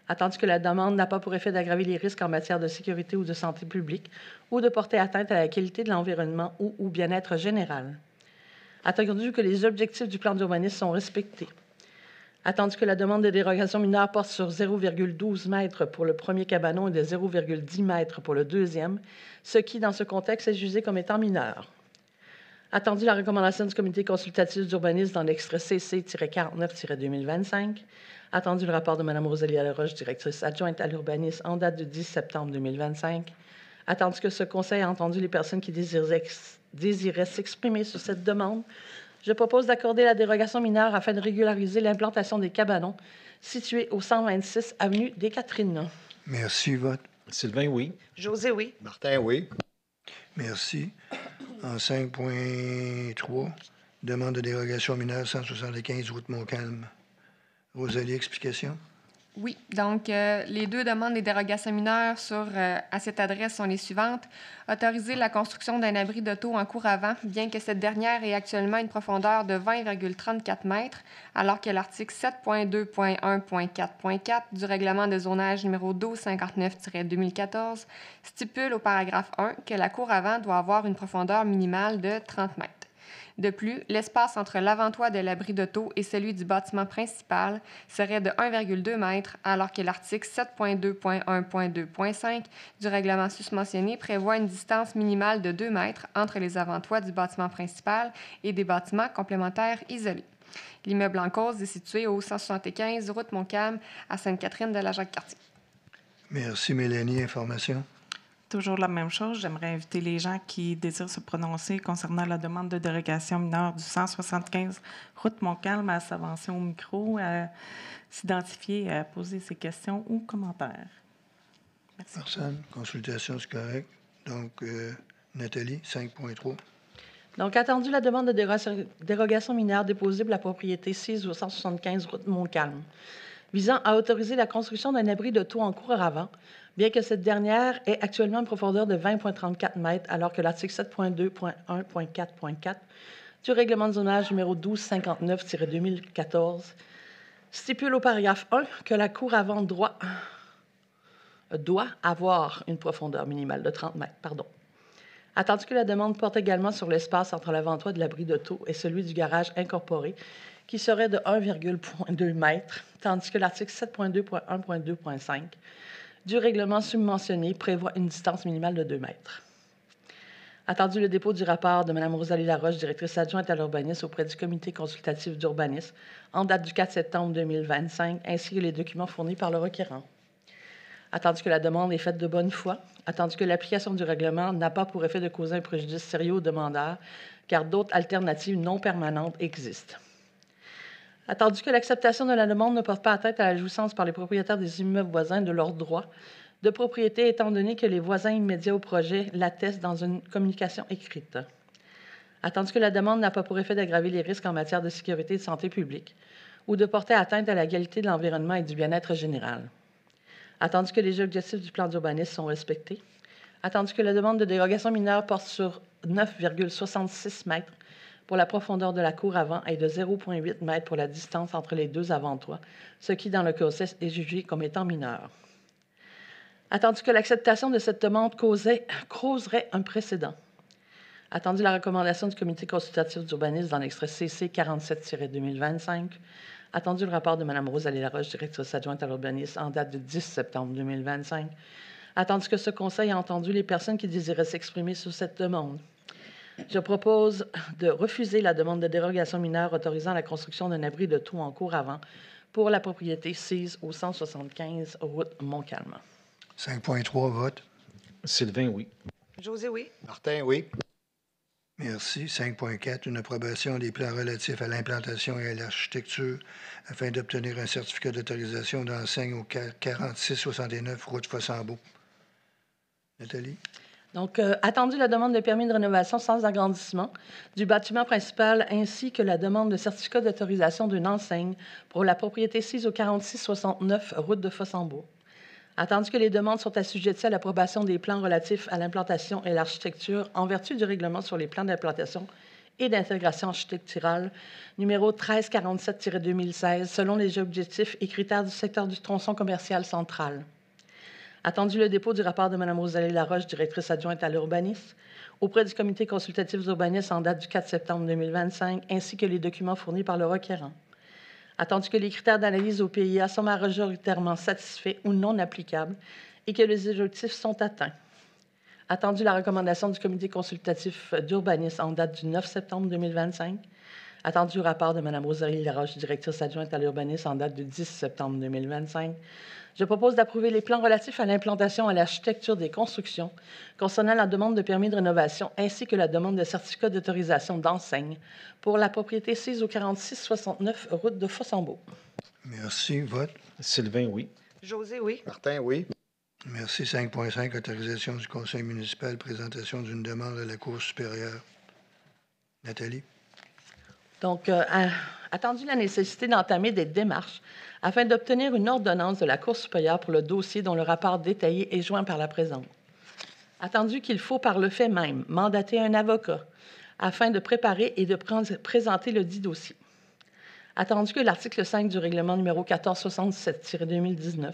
Attendu que la demande n'a pas pour effet d'aggraver les risques en matière de sécurité ou de santé publique ou de porter atteinte à la qualité de l'environnement ou au bien-être général. Attendu que les objectifs du plan d'urbanisme sont respectés. Attendu que la demande de dérogation mineure porte sur 0,12 m pour le premier cabanon et de 0,10 m pour le deuxième, ce qui, dans ce contexte, est jugé comme étant mineur. Attendu la recommandation du comité consultatif d'urbanisme dans l'extrait CC-49-2025, attendu le rapport de Mme Rosalie Laroche, directrice adjointe à l'urbanisme en date du 10 septembre 2025, attendu que ce conseil a entendu les personnes qui désiraient s'exprimer sur cette demande, je propose d'accorder la dérogation mineure afin de régulariser l'implantation des cabanons situés au 126 avenue des Catherines. Merci. Vote. Sylvain, oui. José, oui. Martin, oui. Merci. En 5.3, demande de dérogation mineure 175 route Montcalm. Rosalie, explication? Oui, donc les deux demandes des dérogations mineures à cette adresse sont les suivantes. Autoriser la construction d'un abri d'auto en cour avant, bien que cette dernière ait actuellement une profondeur de 20,34 m, alors que l'article 7.2.1.4.4 du règlement de zonage numéro 1259-2014 stipule au paragraphe 1 que la cour avant doit avoir une profondeur minimale de 30 m. De plus, l'espace entre l'avant-toit de l'abri d'auto et celui du bâtiment principal serait de 1,2 m, alors que l'article 7.2.1.2.5 du règlement susmentionné prévoit une distance minimale de 2 m entre les avant-toits du bâtiment principal et des bâtiments complémentaires isolés. L'immeuble en cause est situé au 175 route Montcalm à Sainte-Catherine de la Jacques-Cartier. Merci, Mélanie. Information? Toujours la même chose. J'aimerais inviter les gens qui désirent se prononcer concernant la demande de dérogation mineure du 175 route Montcalm à s'avancer au micro, à s'identifier, à poser ses questions ou commentaires. Merci. Personne. Consultation, c'est correct. Donc, Nathalie, 5.3. Donc, attendu la demande de dérogation mineure déposée pour la propriété 6 au 175 route Montcalm, visant à autoriser la construction d'un abri d'auto en cour avant, bien que cette dernière ait actuellement une profondeur de 20,34 m, alors que l'article 7.2.1.4.4 du règlement de zonage numéro 1259-2014 stipule au paragraphe 1 que la cour avant doit avoir une profondeur minimale de 30 mètres. Attendu que la demande porte également sur l'espace entre l'avant-toit de l'abri d'auto et celui du garage incorporé, qui serait de 1,2 mètres, tandis que l'article 7.2.1.2.5 du règlement submentionné prévoit une distance minimale de 2 mètres. Attendu le dépôt du rapport de Mme Rosalie Laroche, directrice adjointe à l'urbanisme auprès du comité consultatif d'urbanisme, en date du 4 septembre 2025, ainsi que les documents fournis par le requérant. Attendu que la demande est faite de bonne foi, attendu que l'application du règlement n'a pas pour effet de causer un préjudice sérieux aux demandeurs, car d'autres alternatives non permanentes existent. Attendu que l'acceptation de la demande ne porte pas atteinte à la jouissance par les propriétaires des immeubles voisins de leurs droits de propriété, étant donné que les voisins immédiats au projet l'attestent dans une communication écrite. Attendu que la demande n'a pas pour effet d'aggraver les risques en matière de sécurité et de santé publique ou de porter atteinte à la qualité de l'environnement et du bien-être général. Attendu que les objectifs du plan d'urbanisme sont respectés. Attendu que la demande de dérogation mineure porte sur 9,66 mètres pour la profondeur de la cour avant et de 0,8 mètres pour la distance entre les deux avant-toits, ce qui, dans le cas est jugé comme étant mineur. Attendu que l'acceptation de cette demande causerait un précédent. Attendu la recommandation du comité consultatif d'urbanisme dans l'extrait CC 47-2025. Attendu le rapport de Mme Rosalie Laroche, directrice adjointe à l'urbanisme, en date du 10 septembre 2025. Attendu que ce Conseil a entendu les personnes qui désiraient s'exprimer sur cette demande. Je propose de refuser la demande de dérogation mineure autorisant la construction d'un abri de toit en cour avant pour la propriété sise au 175 route Montcalm. 5.3, vote. Sylvain, oui. José, oui. Martin, oui. Merci. 5.4, une approbation des plans relatifs à l'implantation et à l'architecture afin d'obtenir un certificat d'autorisation d'enseigne au 4669 route Fossambeau. Nathalie? Donc, attendu la demande de permis de rénovation sans agrandissement du bâtiment principal ainsi que la demande de certificat d'autorisation d'une enseigne pour la propriété sise au 4669 route de Fossambeau. Attendu que les demandes sont assujetties à l'approbation des plans relatifs à l'implantation et l'architecture en vertu du règlement sur les plans d'implantation et d'intégration architecturale numéro 1347-2016 selon les objectifs et critères du secteur du tronçon commercial central. Attendu le dépôt du rapport de Mme Rosalie Laroche, directrice adjointe à l'urbanisme, auprès du comité consultatif d'urbanisme en date du 4 septembre 2025, ainsi que les documents fournis par le requérant. Attendu que les critères d'analyse au PIA sont majoritairement satisfaits ou non applicables et que les objectifs sont atteints. Attendu la recommandation du comité consultatif d'urbanisme en date du 9 septembre 2025. Attendu le rapport de Mme Rosalie Laroche, directrice adjointe à l'urbanisme en date du 10 septembre 2025. Je propose d'approuver les plans relatifs à l'implantation et à l'architecture des constructions concernant la demande de permis de rénovation ainsi que la demande de certificat d'autorisation d'enseigne pour la propriété sise au 4669 route de Fossambeau. Merci. Vote. Sylvain, oui. José, oui. Martin, oui. Merci. 5.5, autorisation du conseil municipal, présentation d'une demande à la Cour supérieure. Nathalie? Donc, attendu la nécessité d'entamer des démarches afin d'obtenir une ordonnance de la Cour supérieure pour le dossier dont le rapport détaillé est joint par la présente. Attendu qu'il faut par le fait même mandater un avocat afin de préparer et de présenter le dit dossier. Attendu que l'article 5 du règlement numéro 1467-2019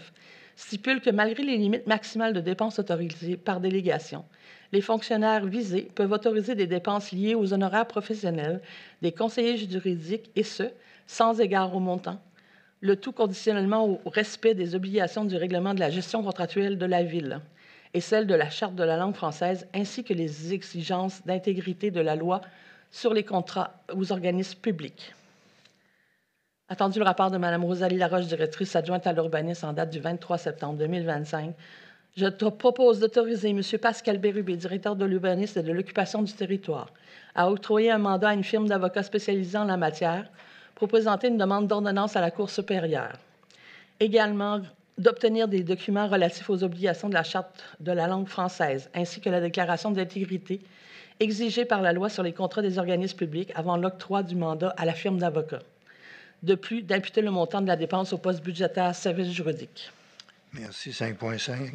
stipule que malgré les limites maximales de dépenses autorisées par délégation, les fonctionnaires visés peuvent autoriser des dépenses liées aux honoraires professionnels des conseillers juridiques, et ce, sans égard au montant, le tout conditionnellement au respect des obligations du règlement de la gestion contractuelle de la Ville et celle de la Charte de la langue française, ainsi que les exigences d'intégrité de la loi sur les contrats aux organismes publics. Attendu le rapport de Mme Rosalie Laroche, directrice adjointe à l'urbanisme en date du 23 septembre 2025, je te propose d'autoriser M. Pascal Bérubé, directeur de l'urbanisme et de l'occupation du territoire, à octroyer un mandat à une firme d'avocats spécialisée en la matière pour présenter une demande d'ordonnance à la Cour supérieure. Également, d'obtenir des documents relatifs aux obligations de la Charte de la langue française, ainsi que la déclaration d'intégrité exigée par la loi sur les contrats des organismes publics avant l'octroi du mandat à la firme d'avocats. De plus, d'imputer le montant de la dépense au poste budgétaire service juridique. Merci. 5.5.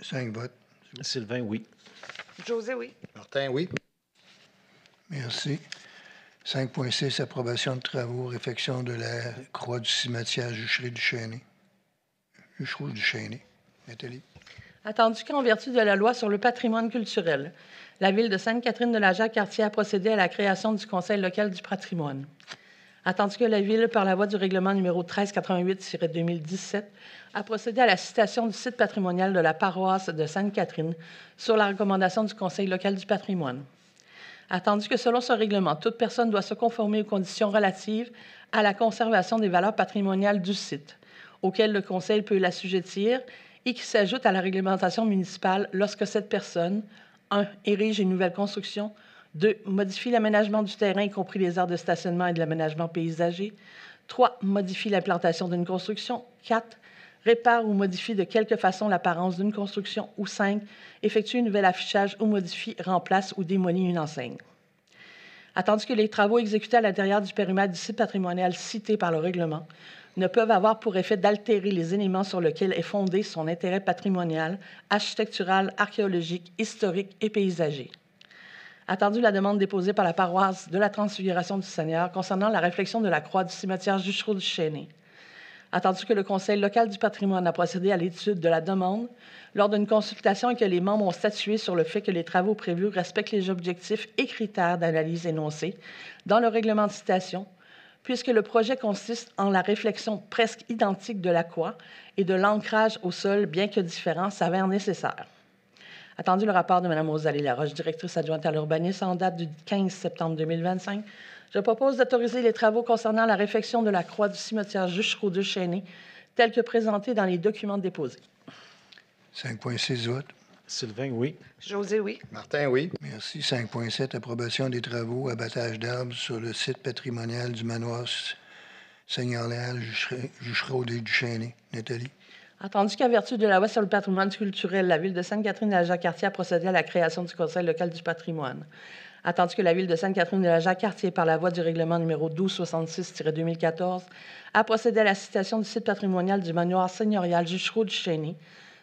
5 votes. Sylvain, oui. José, oui. Martin, oui. Merci. 5.6, approbation de travaux, réfection de la croix du cimetière Juchereau-Duchesnay. Nathalie. Attendu qu'en vertu de la loi sur le patrimoine culturel, la Ville de Sainte-Catherine-de-la-Jacques-Cartier a procédé à la création du Conseil local du patrimoine. Attendu que la Ville, par la voie du règlement numéro 1388-2017, a procédé à la citation du site patrimonial de la paroisse de Sainte-Catherine sur la recommandation du Conseil local du patrimoine. Attendu que selon ce règlement, toute personne doit se conformer aux conditions relatives à la conservation des valeurs patrimoniales du site, auxquelles le Conseil peut l'assujettir, et qui s'ajoute à la réglementation municipale lorsque cette personne, 1. érige une nouvelle construction, 2. modifie l'aménagement du terrain, y compris les aires de stationnement et de l'aménagement paysager, 3. modifie l'implantation d'une construction, 4. répare ou modifie de quelque façon l'apparence d'une construction, ou 5. effectue un nouvel affichage ou modifie, remplace ou démolit une enseigne. Attendu que les travaux exécutés à l'intérieur du périmètre du site patrimonial cité par le règlement ne peuvent avoir pour effet d'altérer les éléments sur lesquels est fondé son intérêt patrimonial, architectural, archéologique, historique et paysager. Attendu la demande déposée par la paroisse de la Transfiguration du Seigneur concernant la réflexion de la croix du cimetière Juchereau-Duchesnay. Attendu que le Conseil local du patrimoine a procédé à l'étude de la demande lors d'une consultation et que les membres ont statué sur le fait que les travaux prévus respectent les objectifs et critères d'analyse énoncés dans le règlement de citation, puisque le projet consiste en la réflexion presque identique de la croix et de l'ancrage au sol, bien que différent, s'avère nécessaire. Attendu le rapport de Mme Rosalie Laroche, directrice adjointe à l'urbanisme, en date du 15 septembre 2025, je propose d'autoriser les travaux concernant la réfection de la croix du cimetière Juchereau-Duchesnay, tels que présentés dans les documents déposés. 5.6, vote. Sylvain, oui. José, oui. Martin, oui. Merci. 5.7, approbation des travaux, abattage d'arbres sur le site patrimonial du manoir seigneurial Juchereau-Duchesnay. Nathalie. Attendu qu'à vertu de la loi sur le patrimoine culturel, la Ville de Sainte-Catherine-de-la-Jacques-Cartier a procédé à la création du Conseil local du patrimoine. Attendu que la Ville de Sainte-Catherine-de-la-Jacques-Cartier, par la voie du règlement numéro 1266-2014, a procédé à la citation du site patrimonial du manoir seigneurial Juchereau-Duchesnay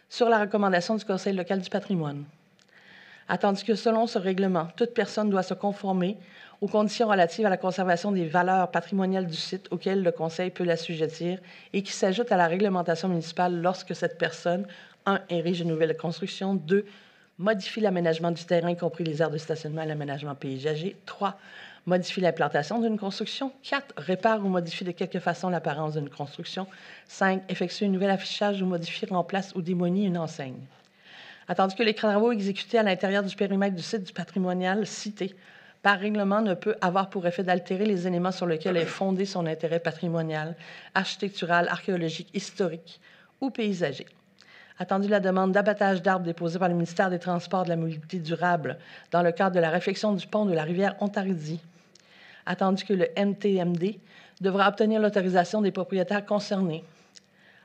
sur la recommandation du Conseil local du patrimoine. Attendu que, selon ce règlement, toute personne doit se conformer aux conditions relatives à la conservation des valeurs patrimoniales du site auxquelles le Conseil peut l'assujettir et qui s'ajoute à la réglementation municipale lorsque cette personne, 1. érige une nouvelle construction, 2. modifie l'aménagement du terrain, y compris les aires de stationnement et l'aménagement paysager, 3. modifie l'implantation d'une construction, 4. répare ou modifie de quelque façon l'apparence d'une construction, 5. effectue un nouvel affichage ou modifie, remplace ou démolit une enseigne. Attendu que les travaux exécutés à l'intérieur du périmètre du site du patrimonial cité par règlement ne peut avoir pour effet d'altérer les éléments sur lesquels est fondé son intérêt patrimonial, architectural, archéologique, historique ou paysager. Attendu la demande d'abattage d'arbres déposée par le ministère des Transports et de la Mobilité durable dans le cadre de la réfection du pont de la rivière Ontaridis. Attendu que le MTMD devra obtenir l'autorisation des propriétaires concernés.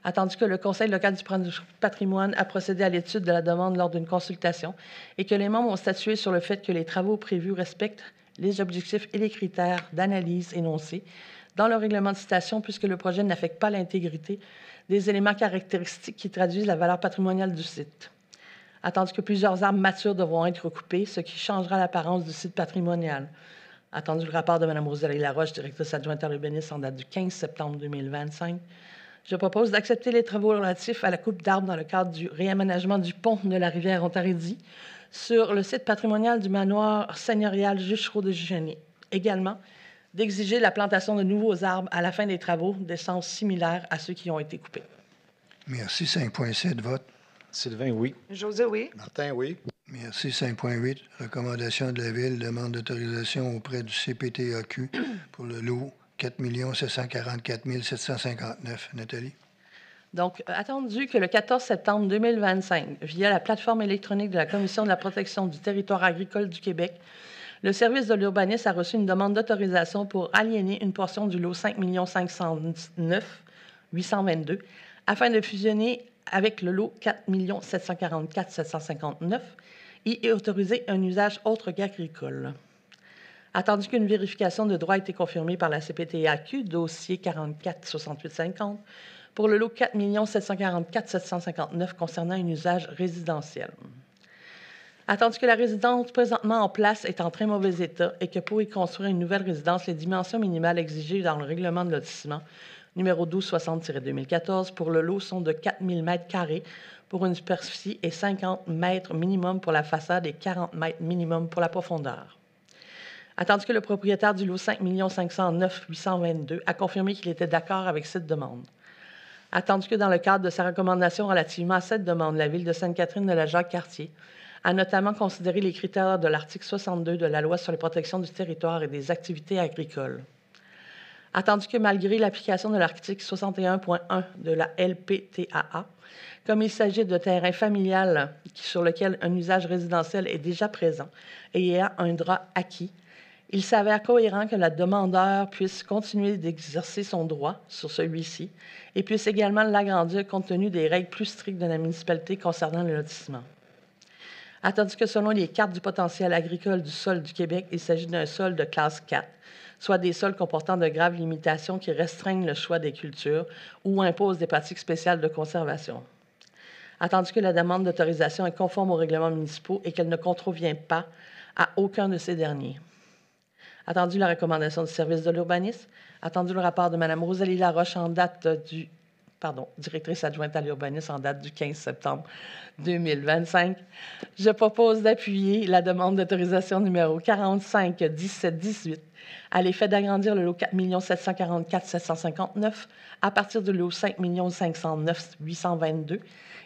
Attendu que le Conseil local du patrimoine a procédé à l'étude de la demande lors d'une consultation et que les membres ont statué sur le fait que les travaux prévus respectent les objectifs et les critères d'analyse énoncés dans le règlement de citation, puisque le projet n'affecte pas l'intégrité des éléments caractéristiques qui traduisent la valeur patrimoniale du site. Attendu que plusieurs arbres matures devront être recoupés, ce qui changera l'apparence du site patrimonial. Attendu le rapport de Mme Rosalie Laroche, directrice adjointe à l'urbanisme, en date du 15 septembre 2025, je propose d'accepter les travaux relatifs à la coupe d'arbres dans le cadre du réaménagement du pont de la rivière Ontaridis sur le site patrimonial du manoir seigneurial Juchereau-Duchesnay. Également, d'exiger la plantation de nouveaux arbres à la fin des travaux d'essence similaires à ceux qui ont été coupés. Merci. 5.7, vote. Sylvain, oui. José, oui. Martin, oui. Merci. 5.8, recommandation de la Ville, demande d'autorisation auprès du CPTAQ pour le lot 4 744 759. Nathalie. Donc, attendu que le 14 septembre 2025, via la plateforme électronique de la Commission de la protection du territoire agricole du Québec, le service de l'urbanisme a reçu une demande d'autorisation pour aliéner une portion du lot 5 509 822 afin de fusionner avec le lot 4 744 759 et autoriser un usage autre qu'agricole. Attendu qu'une vérification de droit ait été confirmée par la CPTAQ, dossier 44 68 50, pour le lot 4 744 759 concernant un usage résidentiel. Attendu que la résidence présentement en place est en très mauvais état et que pour y construire une nouvelle résidence, les dimensions minimales exigées dans le règlement de lotissement numéro 1260-2014 pour le lot sont de 4000 m² pour une superficie et 50 mètres minimum pour la façade et 40 mètres minimum pour la profondeur. Attendu que le propriétaire du lot 5 509 822 a confirmé qu'il était d'accord avec cette demande. Attendu que dans le cadre de sa recommandation relativement à cette demande, la Ville de Sainte-Catherine de la Jacques-Cartier a notamment considéré les critères de l'article 62 de la Loi sur la protection du territoire et des activités agricoles. Attendu que malgré l'application de l'article 61.1 de la LPTAA, comme il s'agit de terrain familial sur lequel un usage résidentiel est déjà présent et ayant un droit acquis, il s'avère cohérent que la demandeur puisse continuer d'exercer son droit sur celui-ci et puisse également l'agrandir compte tenu des règles plus strictes de la municipalité concernant le lotissement. Attendu que selon les cartes du potentiel agricole du sol du Québec, il s'agit d'un sol de classe 4, soit des sols comportant de graves limitations qui restreignent le choix des cultures ou imposent des pratiques spéciales de conservation. Attendu que la demande d'autorisation est conforme aux règlements municipaux et qu'elle ne contrevient pas à aucun de ces derniers. Attendu la recommandation du service de l'urbanisme. Attendu le rapport de Mme Rosalie Laroche en date du... directrice adjointe à l'urbanisme en date du 15 septembre 2025. Je propose d'appuyer la demande d'autorisation numéro 45 17 18 à l'effet d'agrandir le lot 4 744 759 à partir du lot 5 509 822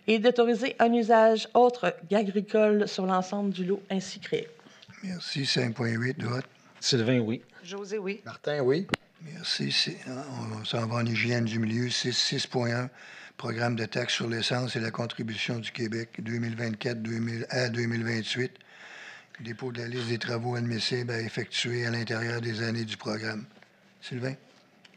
et d'autoriser un usage autre qu'agricole sur l'ensemble du lot ainsi créé. Merci. 5.8, vote. Sylvain, oui. José, oui. Martin, oui. Merci. On s'en va en hygiène du milieu. 6.1, programme de taxe sur l'essence et la contribution du Québec 2024 à 2028. Dépôt de la liste des travaux admissibles à effectuer à l'intérieur des années du programme. Sylvain?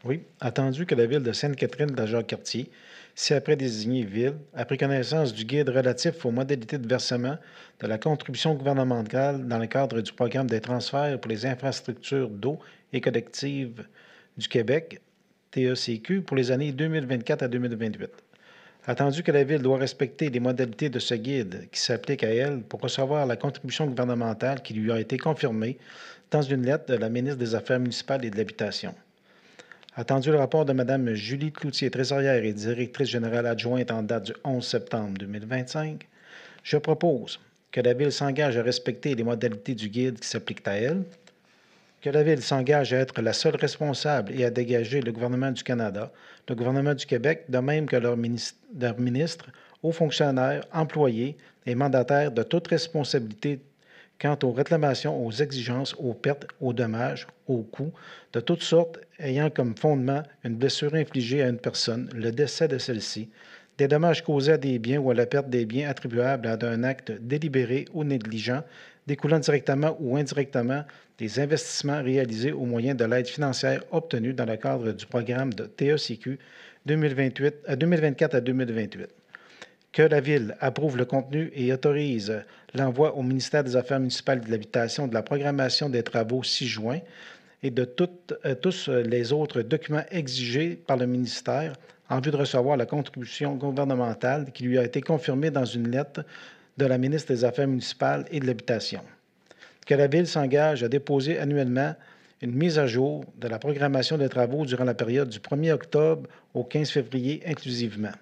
Oui. Attendu que la Ville de Sainte-Catherine de la Jacques-Cartier, si après désignée ville, a pris connaissance du guide relatif aux modalités de versement de la contribution gouvernementale dans le cadre du programme des transferts pour les infrastructures d'eau et collectives du Québec, TECQ, pour les années 2024 à 2028. Attendu que la Ville doit respecter les modalités de ce guide qui s'applique à elle pour recevoir la contribution gouvernementale qui lui a été confirmée dans une lettre de la ministre des Affaires municipales et de l'Habitation. Attendu le rapport de Mme Julie Cloutier, trésorière et directrice générale adjointe en date du 11 septembre 2025, je propose que la Ville s'engage à respecter les modalités du guide qui s'appliquent à elle, que la Ville s'engage à être la seule responsable et à dégager le gouvernement du Canada, le gouvernement du Québec, de même que leurs ministres, hauts fonctionnaires, employés et mandataires de toute responsabilité quant aux réclamations, aux exigences, aux pertes, aux dommages, aux coûts, de toutes sortes, ayant comme fondement une blessure infligée à une personne, le décès de celle-ci, des dommages causés à des biens ou à la perte des biens attribuables à un acte délibéré ou négligent, découlant directement ou indirectement des investissements réalisés au moyen de l'aide financière obtenue dans le cadre du programme de TECQ 2024 à 2028. Que la Ville approuve le contenu et autorise l'envoi au ministère des Affaires municipales et de l'Habitation de la programmation des travaux ci-joints et de tous les autres documents exigés par le ministère en vue de recevoir la contribution gouvernementale qui lui a été confirmée dans une lettre de la ministre des Affaires municipales et de l'Habitation. Que la Ville s'engage à déposer annuellement une mise à jour de la programmation des travaux durant la période du 1er octobre au 15 février inclusivement.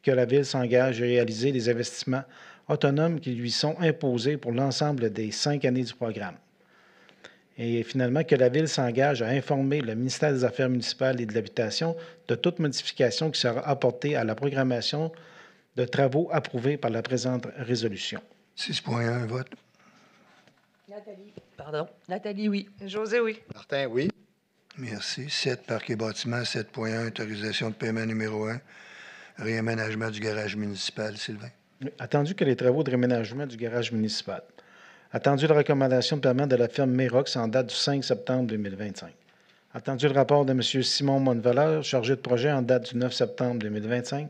Que la Ville s'engage à réaliser les investissements autonomes qui lui sont imposés pour l'ensemble des 5 années du programme. Et finalement, que la Ville s'engage à informer le ministère des Affaires municipales et de l'Habitation de toute modification qui sera apportée à la programmation de travaux approuvés par la présente résolution. 6.1, vote. Nathalie, oui. José, oui. Martin, oui. Merci. 7, Parc et bâtiments. 7.1, autorisation de paiement numéro 1, réaménagement du garage municipal. Sylvain? Attendu que les travaux de réaménagement du garage municipal. Attendu la recommandation de paiement de la firme Merox en date du 5 septembre 2025. Attendu le rapport de M. Simon Monnevaleur, chargé de projet en date du 9 septembre 2025.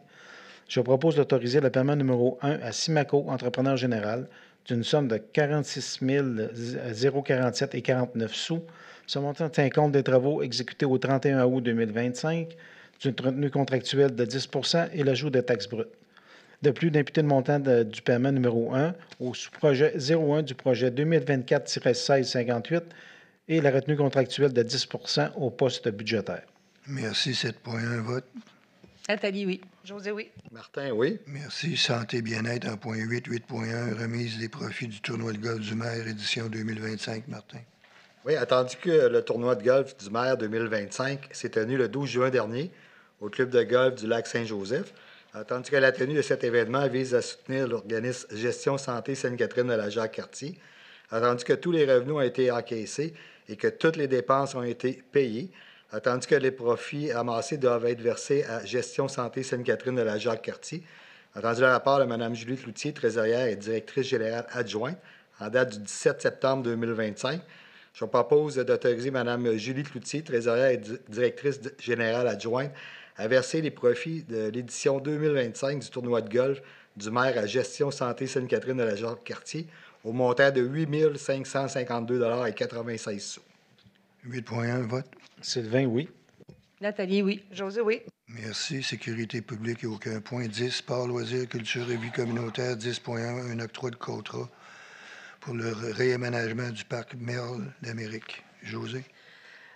Je propose d'autoriser le paiement numéro 1 à Simaco, entrepreneur général, d'une somme de 46 047,49 sous. Ce montant tient compte des travaux exécutés au 31 août 2025, d'une retenue contractuelle de 10 et l'ajout de taxes brutes. De plus, d'imputer le montant du paiement numéro 1 au sous-projet 01 du projet 2024-1658 et la retenue contractuelle de 10 au poste budgétaire. Merci. 7.1, vote. Nathalie, oui. José, oui. Martin, oui. Merci. Santé bien-être, 1.8. 8.1, remise des profits du tournoi de golf du maire, édition 2025. Martin. Oui, attendu que le tournoi de golf du maire 2025 s'est tenu le 12 juin dernier au club de golf du lac Saint-Joseph, attendu que la tenue de cet événement vise à soutenir l'organisme Gestion Santé Sainte-Catherine de la Jacques-Cartier, attendu que tous les revenus ont été encaissés et que toutes les dépenses ont été payées, attendu que les profits amassés doivent être versés à Gestion Santé Sainte-Catherine de la Jacques-Cartier, attendu le rapport de Mme Julie Cloutier, trésorière et directrice générale adjointe, en date du 17 septembre 2025. Je propose d'autoriser Mme Julie Cloutier, trésorière et directrice générale adjointe, à verser les profits de l'édition 2025 du tournoi de golf du maire à Gestion Santé Sainte-Catherine de la Jacques-Cartier au montant de 8 552,96 $. 8.1, vote. Sylvain, oui. Nathalie, oui. José, oui. Merci. Sécurité publique et aucun point. 10. Sport, loisirs, culture et vie communautaire. 10.1, un octroi de contrat pour le réaménagement du parc Merle d'Amérique. José.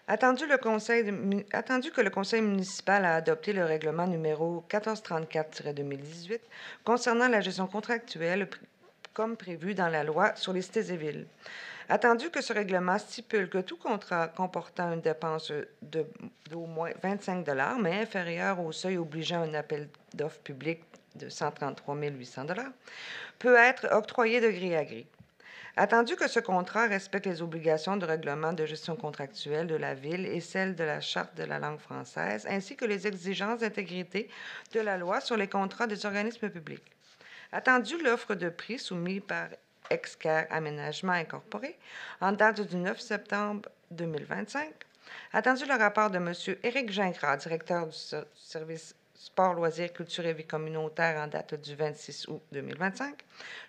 Attendu que le conseil municipal a adopté le règlement numéro 1434-2018 concernant la gestion contractuelle comme prévu dans la loi sur les cités et villes. Attendu que ce règlement stipule que tout contrat comportant une dépense d'au moins 25 $ mais inférieure au seuil obligeant un appel d'offres public de 133 800 $ peut être octroyé de gré à gré. Attendu que ce contrat respecte les obligations de règlement de gestion contractuelle de la Ville et celles de la Charte de la langue française, ainsi que les exigences d'intégrité de la loi sur les contrats des organismes publics. Attendu l'offre de prix soumise par Excare Aménagement Incorporé en date du 9 septembre 2025. Attendu le rapport de M. Éric Gingras, directeur du service Sport, loisirs, culture et vie communautaire en date du 26 août 2025,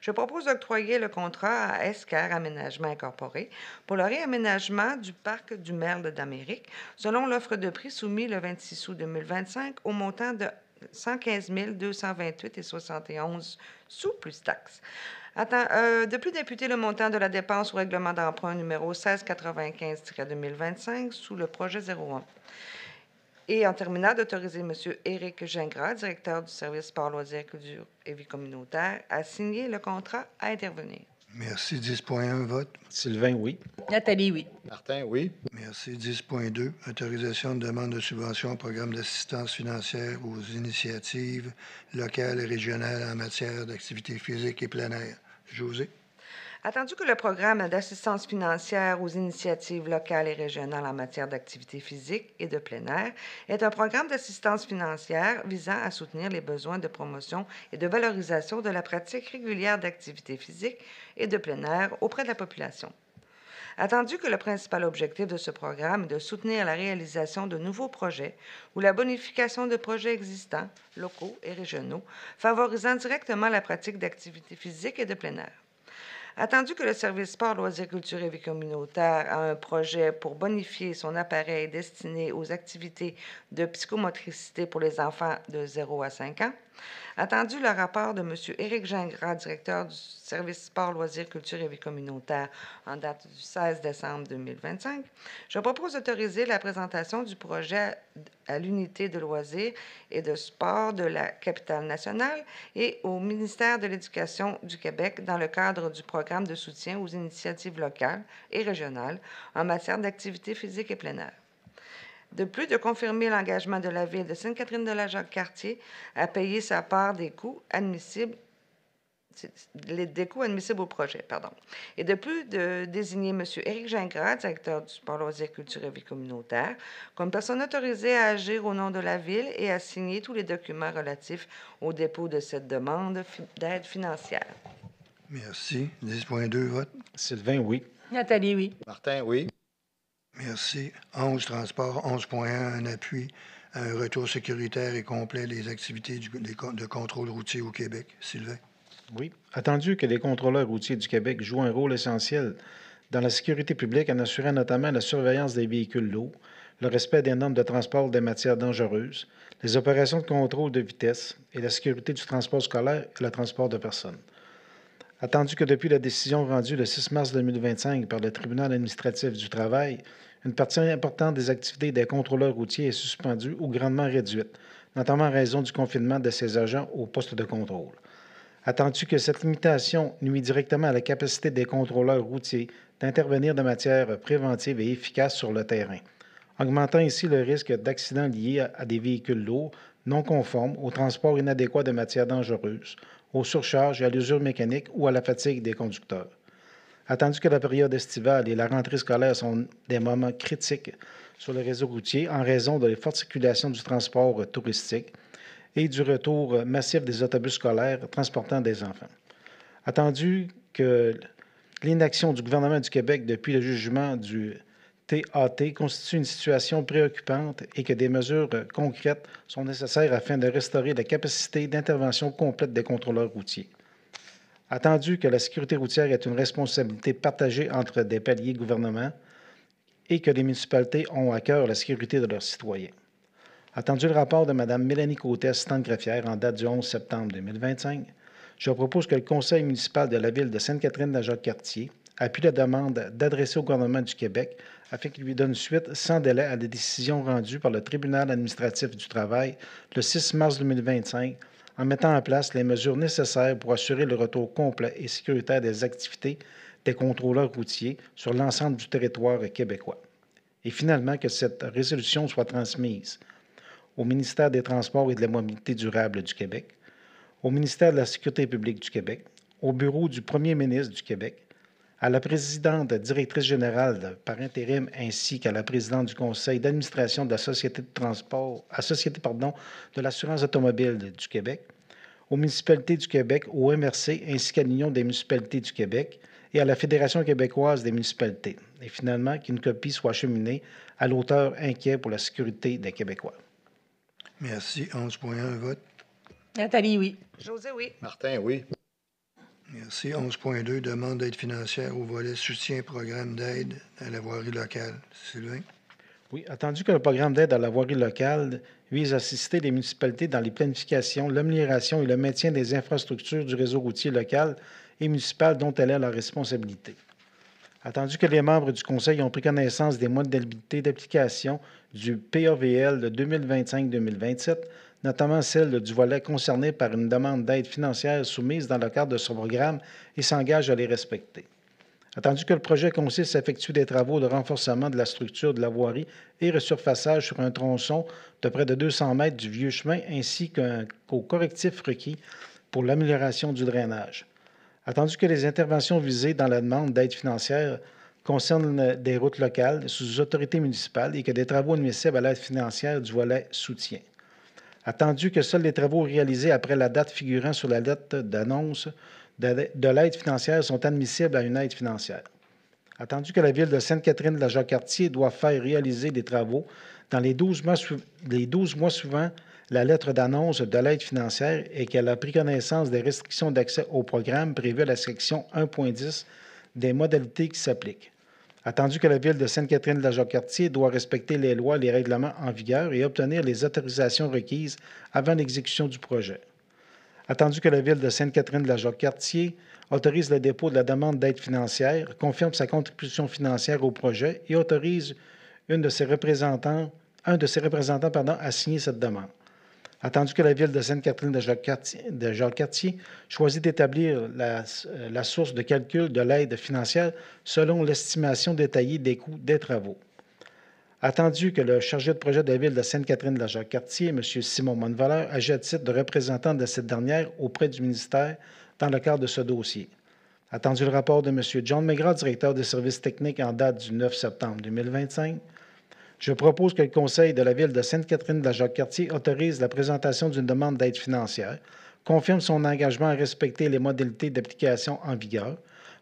je propose d'octroyer le contrat à Excare Aménagement Incorporé pour le réaménagement du parc du Merle d'Amérique selon l'offre de prix soumise le 26 août 2025 au montant de 115 228,71 sous plus taxes. De plus d'imputer le montant de la dépense au règlement d'emprunt numéro 1695-2025 sous le projet 01. Et en terminant, d'autoriser M. Éric Gingras, directeur du service Sport, loisirs, culture et vie communautaire, à signer le contrat à intervenir. Merci. 10.1, vote. Sylvain, oui. Nathalie, oui. Martin, oui. Merci. 10.2, autorisation de demande de subvention au programme d'assistance financière aux initiatives locales et régionales en matière d'activité physique et plein air. José. Attendu que le programme d'assistance financière aux initiatives locales et régionales en matière d'activité physique et de plein air est un programme d'assistance financière visant à soutenir les besoins de promotion et de valorisation de la pratique régulière d'activité physique et de plein air auprès de la population. Attendu que le principal objectif de ce programme est de soutenir la réalisation de nouveaux projets ou la bonification de projets existants, locaux et régionaux, favorisant directement la pratique d'activité physique et de plein air. Attendu que le service Sport, loisirs, culture et vie communautaire a un projet pour bonifier son appareil destiné aux activités de psychomotricité pour les enfants de 0 à 5 ans, attendu le rapport de M. Éric Gingras, directeur du service Sport, loisirs, culture et vie communautaire en date du 16 décembre 2025, je propose d'autoriser la présentation du projet à l'unité de loisirs et de sport de la capitale nationale et au ministère de l'Éducation du Québec dans le cadre du programme de soutien aux initiatives locales et régionales en matière d'activité physique et plein air. De plus, de confirmer l'engagement de la Ville de Sainte-Catherine de la Jacques-Cartier à payer sa part des coûts admissibles au projet, et de plus de désigner M. Éric Gingras, directeur du Sport, loisirs, culture et vie communautaire, comme personne autorisée à agir au nom de la Ville et à signer tous les documents relatifs au dépôt de cette demande d'aide financière. Merci. 10.2, vote. Sylvain, oui. Nathalie, oui. Martin, oui. Merci. 11, transport. 11.1, un appui à un retour sécuritaire et complet des activités de contrôle routier au Québec. Sylvain. Oui. Attendu que les contrôleurs routiers du Québec jouent un rôle essentiel dans la sécurité publique en assurant notamment la surveillance des véhicules lourds, le respect des normes de transport des matières dangereuses, les opérations de contrôle de vitesse et la sécurité du transport scolaire et le transport de personnes. Attendu que depuis la décision rendue le 6 mars 2025 par le Tribunal administratif du travail, une partie importante des activités des contrôleurs routiers est suspendue ou grandement réduite, notamment en raison du confinement de ces agents au poste de contrôle. Attendu que cette limitation nuit directement à la capacité des contrôleurs routiers d'intervenir de manière préventive et efficace sur le terrain, augmentant ainsi le risque d'accidents liés à des véhicules lourds non conformes, au transport inadéquat de matières dangereuses, aux surcharges et à l'usure mécanique ou à la fatigue des conducteurs. Attendu que la période estivale et la rentrée scolaire sont des moments critiques sur le réseau routier en raison de la forte circulation du transport touristique et du retour massif des autobus scolaires transportant des enfants. Attendu que l'inaction du gouvernement du Québec depuis le jugement du TAT constitue une situation préoccupante et que des mesures concrètes sont nécessaires afin de restaurer la capacité d'intervention complète des contrôleurs routiers. Attendu que la sécurité routière est une responsabilité partagée entre des paliers gouvernement et que les municipalités ont à cœur la sécurité de leurs citoyens. Attendu le rapport de Mme Mélanie Côté, assistante greffière, en date du 11 septembre 2025, je propose que le Conseil municipal de la Ville de Sainte-Catherine-de-la-Jacques-Cartier appuie la demande d'adresser au gouvernement du Québec afin qu'il lui donne suite sans délai à la décision rendue par le Tribunal administratif du travail le 6 mars 2025 en mettant en place les mesures nécessaires pour assurer le retour complet et sécuritaire des activités des contrôleurs routiers sur l'ensemble du territoire québécois. Et finalement, que cette résolution soit transmise au ministère des Transports et de la Mobilité durable du Québec, au ministère de la Sécurité publique du Québec, au bureau du premier ministre du Québec, à la présidente directrice générale par intérim ainsi qu'à la présidente du conseil d'administration de la Société de transport, de l'assurance automobile du Québec, aux municipalités du Québec, au MRC ainsi qu'à l'Union des municipalités du Québec et à la Fédération québécoise des municipalités. Et finalement, qu'une copie soit acheminée à l'auteur inquiet pour la sécurité des Québécois. Merci. 11.1, vote. Nathalie, oui. José, oui. Martin, oui. Merci. 11.2, demande d'aide financière au volet soutien programme d'aide à la voirie locale. Sylvain? Oui, attendu que le programme d'aide à la voirie locale vise à assister les municipalités dans les planifications, l'amélioration et le maintien des infrastructures du réseau routier local et municipal dont elle est la responsabilité. Attendu que les membres du Conseil ont pris connaissance des modalités d'application du PAVL de 2025-2027, notamment celle du volet concerné par une demande d'aide financière soumise dans le cadre de ce programme et s'engagent à les respecter. Attendu que le projet consiste à effectuer des travaux de renforcement de la structure de la voirie et resurfaçage sur un tronçon de près de 200 mètres du vieux chemin ainsi qu'aux correctifs requis pour l'amélioration du drainage. Attendu que les interventions visées dans la demande d'aide financière concernent des routes locales sous autorité municipale et que des travaux admissibles à l'aide financière du volet soutien. Attendu que seuls les travaux réalisés après la date figurant sur la lettre d'annonce de l'aide financière sont admissibles à une aide financière. Attendu que la Ville de Sainte-Catherine-de-la-Jacques-Cartier doit faire réaliser des travaux dans les 12 mois suivant la lettre d'annonce de l'aide financière et qu'elle a pris connaissance des restrictions d'accès au programme prévues à la section 1.10 des modalités qui s'appliquent. Attendu que la Ville de Sainte-Catherine-de-la-Jacques-Cartier doit respecter les lois et les règlements en vigueur et obtenir les autorisations requises avant l'exécution du projet. Attendu que la Ville de Sainte-Catherine-de-la-Jacques-Cartier autorise le dépôt de la demande d'aide financière, confirme sa contribution financière au projet et autorise un de ses représentants à signer cette demande. Attendu que la Ville de Sainte-Catherine-de-Jacques-Cartier choisit d'établir la source de calcul de l'aide financière selon l'estimation détaillée des coûts des travaux. Attendu que le chargé de projet de la Ville de Sainte-Catherine-de-la-Jacques-Cartier, M. Simon Monnevaleur, agit à titre de représentant de cette dernière auprès du ministère dans le cadre de ce dossier. Attendu le rapport de M. John McGrath, directeur des services techniques en date du 9 septembre 2025, je propose que le Conseil de la Ville de Sainte-Catherine-de-la-Jacques-Cartier autorise la présentation d'une demande d'aide financière, confirme son engagement à respecter les modalités d'application en vigueur,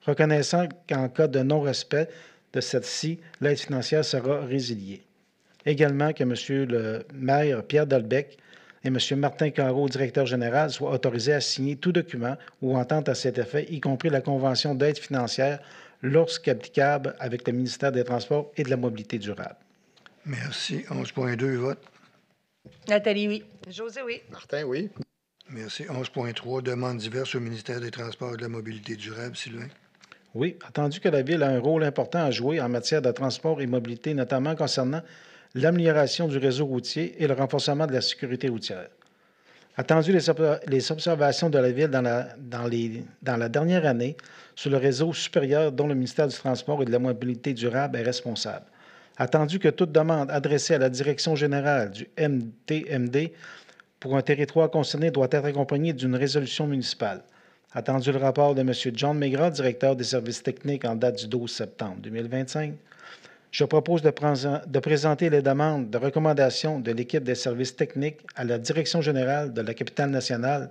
reconnaissant qu'en cas de non-respect de celle-ci, l'aide financière sera résiliée. Également que M. le maire Pierre Dalbec et M. Martin Carreau, directeur général, soient autorisés à signer tout document ou entente à cet effet, y compris la convention d'aide financière, lorsqu'applicable avec le ministère des Transports et de la Mobilité durable. Merci. 11.2, vote. Nathalie, oui. José, oui. Martin, oui. Merci. 11.3, demandes diverses au ministère des Transports et de la Mobilité durable. Sylvain? Oui, attendu que la Ville a un rôle important à jouer en matière de transport et mobilité, notamment concernant l'amélioration du réseau routier et le renforcement de la sécurité routière. Attendu les observations de la Ville dans la dernière année sur le réseau supérieur dont le ministère du Transport et de la Mobilité durable est responsable. Attendu que toute demande adressée à la Direction générale du MTMD pour un territoire concerné doit être accompagnée d'une résolution municipale. Attendu le rapport de M. John Maigrat, directeur des services techniques en date du 12 septembre 2025, je propose de présenter les demandes de recommandation de l'équipe des services techniques à la Direction générale de la capitale nationale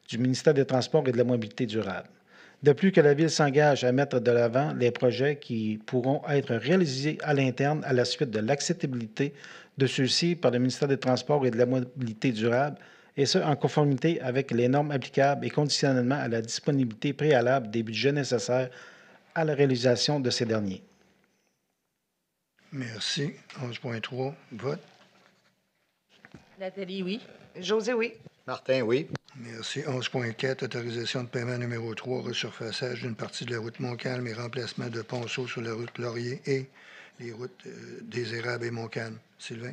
du ministère des Transports et de la Mobilité durable. De plus, que la Ville s'engage à mettre de l'avant les projets qui pourront être réalisés à l'interne à la suite de l'acceptabilité de ceux-ci par le ministère des Transports et de la Mobilité durable, et ce, en conformité avec les normes applicables et conditionnellement à la disponibilité préalable des budgets nécessaires à la réalisation de ces derniers. Merci. 11.3, vote. Nathalie, oui. José, oui. Martin, oui. Merci. 11.4, autorisation de paiement numéro 3, resurfaçage d'une partie de la route Montcalm et remplacement de ponceau sur la route Laurier et les routes des Érables et Montcalm. Sylvain?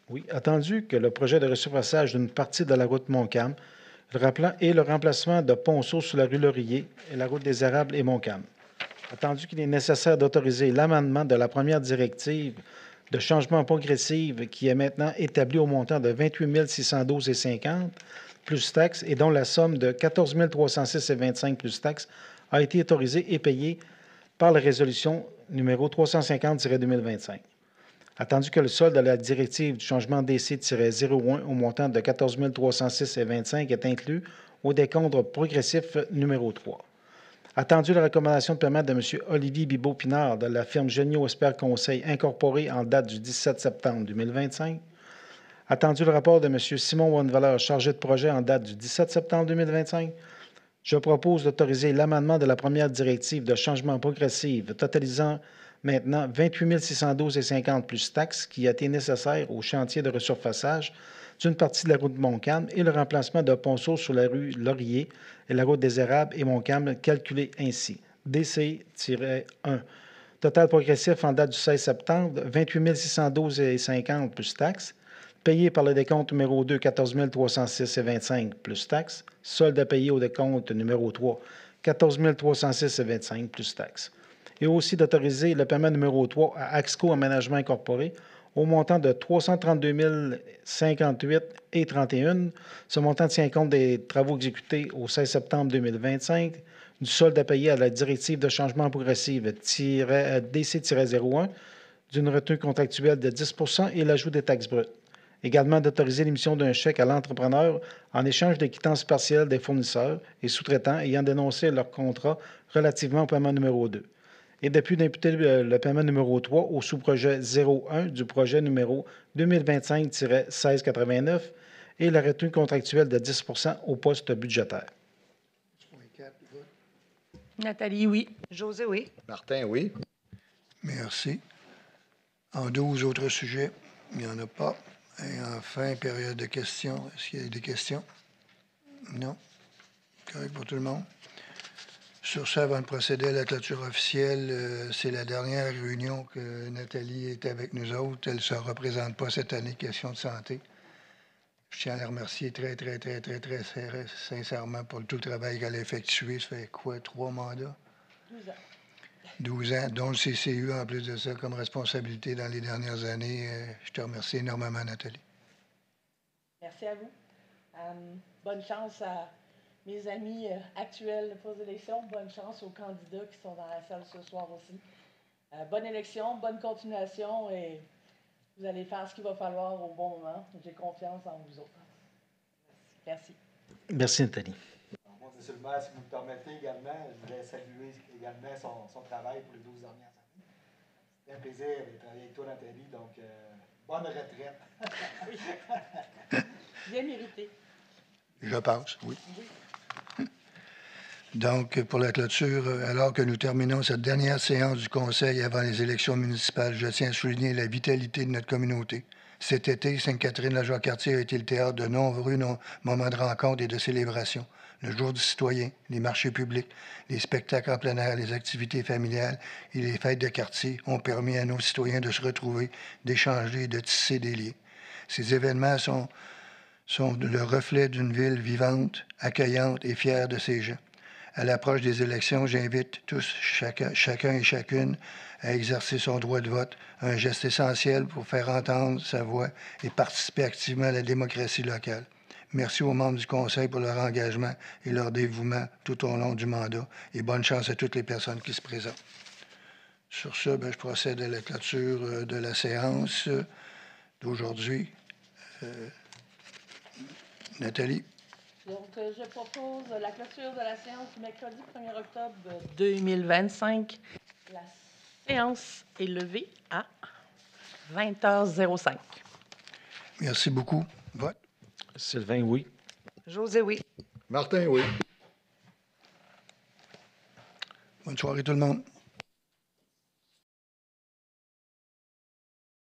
Oui, attendu que le projet de resurfaçage d'une partie de la route Montcalm et le remplacement de ponceau sur la rue Laurier et la route des Érables et Montcalm. Attendu qu'il est nécessaire d'autoriser l'amendement de la première directive de changement progressif qui est maintenant établi au montant de 28 612,50 plus taxes et dont la somme de 14 306,25 plus taxes a été autorisée et payée par la résolution numéro 350-2025. Attendu que le solde de la directive du changement DC-01 au montant de 14 306,25 est inclus au décompte progressif numéro 3. Attendu la recommandation de paiement de M. Olivier Bibeau-Pinard de la firme Génio Espère Conseil incorporée en date du 17 septembre 2025. Attendu le rapport de M. Simon Wannevaleur, chargé de projet en date du 17 septembre 2025. Je propose d'autoriser l'amendement de la première directive de changement progressif totalisant maintenant 28 612,50 plus taxes qui a été nécessaire au chantier de resurfaçage d'une partie de la route Montcalm et le remplacement de ponceau sur la rue Laurier et la route des Érables et Montcalm, calculé ainsi. DC-1. Total progressif en date du 16 septembre, 28 612,50 plus taxes. Payé par le décompte numéro 2, 14 306,25 plus taxes. Solde à payer au décompte numéro 3, 14 306,25 plus taxes. Et aussi d'autoriser le paiement numéro 3 à Axco Aménagement Incorporé au montant de 332 058,31. Ce montant tient compte des travaux exécutés au 16 septembre 2025, du solde à payer à la directive de changement progressif DC-01, d'une retenue contractuelle de 10 et l'ajout des taxes brutes. Également d'autoriser l'émission d'un chèque à l'entrepreneur en échange de quittances partielles des fournisseurs et sous-traitants ayant dénoncé leur contrat relativement au paiement numéro 2. Et depuis d'imputer le paiement numéro 3 au sous-projet 01 du projet numéro 2025-1689 et la retenue contractuelle de 10 au poste budgétaire. 11.4, vote. Nathalie, oui. José, oui. Martin, oui. Merci. En 12 autres sujets, il n'y en a pas. Et enfin, période de questions. Est-ce qu'il y a des questions? Non? Correct pour tout le monde? Sur ça, avant de procéder à la clôture officielle, c'est la dernière réunion que Nathalie est avec nous autres. Elle ne se représente pas cette année, question de santé. Je tiens à la remercier très sincèrement pour tout le travail qu'elle a effectué. Ça fait quoi, 3 mandats? 12 ans. 12 ans, dont le CCU en plus de ça comme responsabilité dans les dernières années. Je te remercie énormément, Nathalie. Merci à vous. Bonne chance à mes amis actuels pour les élections. Bonne chance aux candidats qui sont dans la salle ce soir aussi. Bonne élection, bonne continuation et vous allez faire ce qu'il va falloir au bon moment. J'ai confiance en vous autres. Merci. Merci, Nathalie. Monsieur le maire, si vous me permettez également, je voulais saluer également son travail pour les 12 dernières années. C'était un plaisir de travailler avec toi, Nathalie, donc bonne retraite. Oui. Bien mérité. Je pense, oui. Donc, pour la clôture, alors que nous terminons cette dernière séance du Conseil avant les élections municipales, je tiens à souligner la vitalité de notre communauté. Cet été, Sainte-Catherine-la-Jacques-Cartier a été le théâtre de nombreux moments de rencontre et de célébration. Le jour du citoyen, les marchés publics, les spectacles en plein air, les activités familiales et les fêtes de quartier ont permis à nos citoyens de se retrouver, d'échanger et de tisser des liens. Ces événements sont le reflet d'une ville vivante, accueillante et fière de ses gens. À l'approche des élections, j'invite tous, chacun et chacune, à exercer son droit de vote, un geste essentiel pour faire entendre sa voix et participer activement à la démocratie locale. Merci aux membres du Conseil pour leur engagement et leur dévouement tout au long du mandat et bonne chance à toutes les personnes qui se présentent. Sur ce, je procède à la clôture de la séance d'aujourd'hui. Nathalie. Donc, je propose la clôture de la séance du mercredi 1er octobre 2025. La séance est levée à 20h05. Merci beaucoup. Vote. Sylvain, oui. José, oui. Martin, oui. Bonne soirée tout le monde.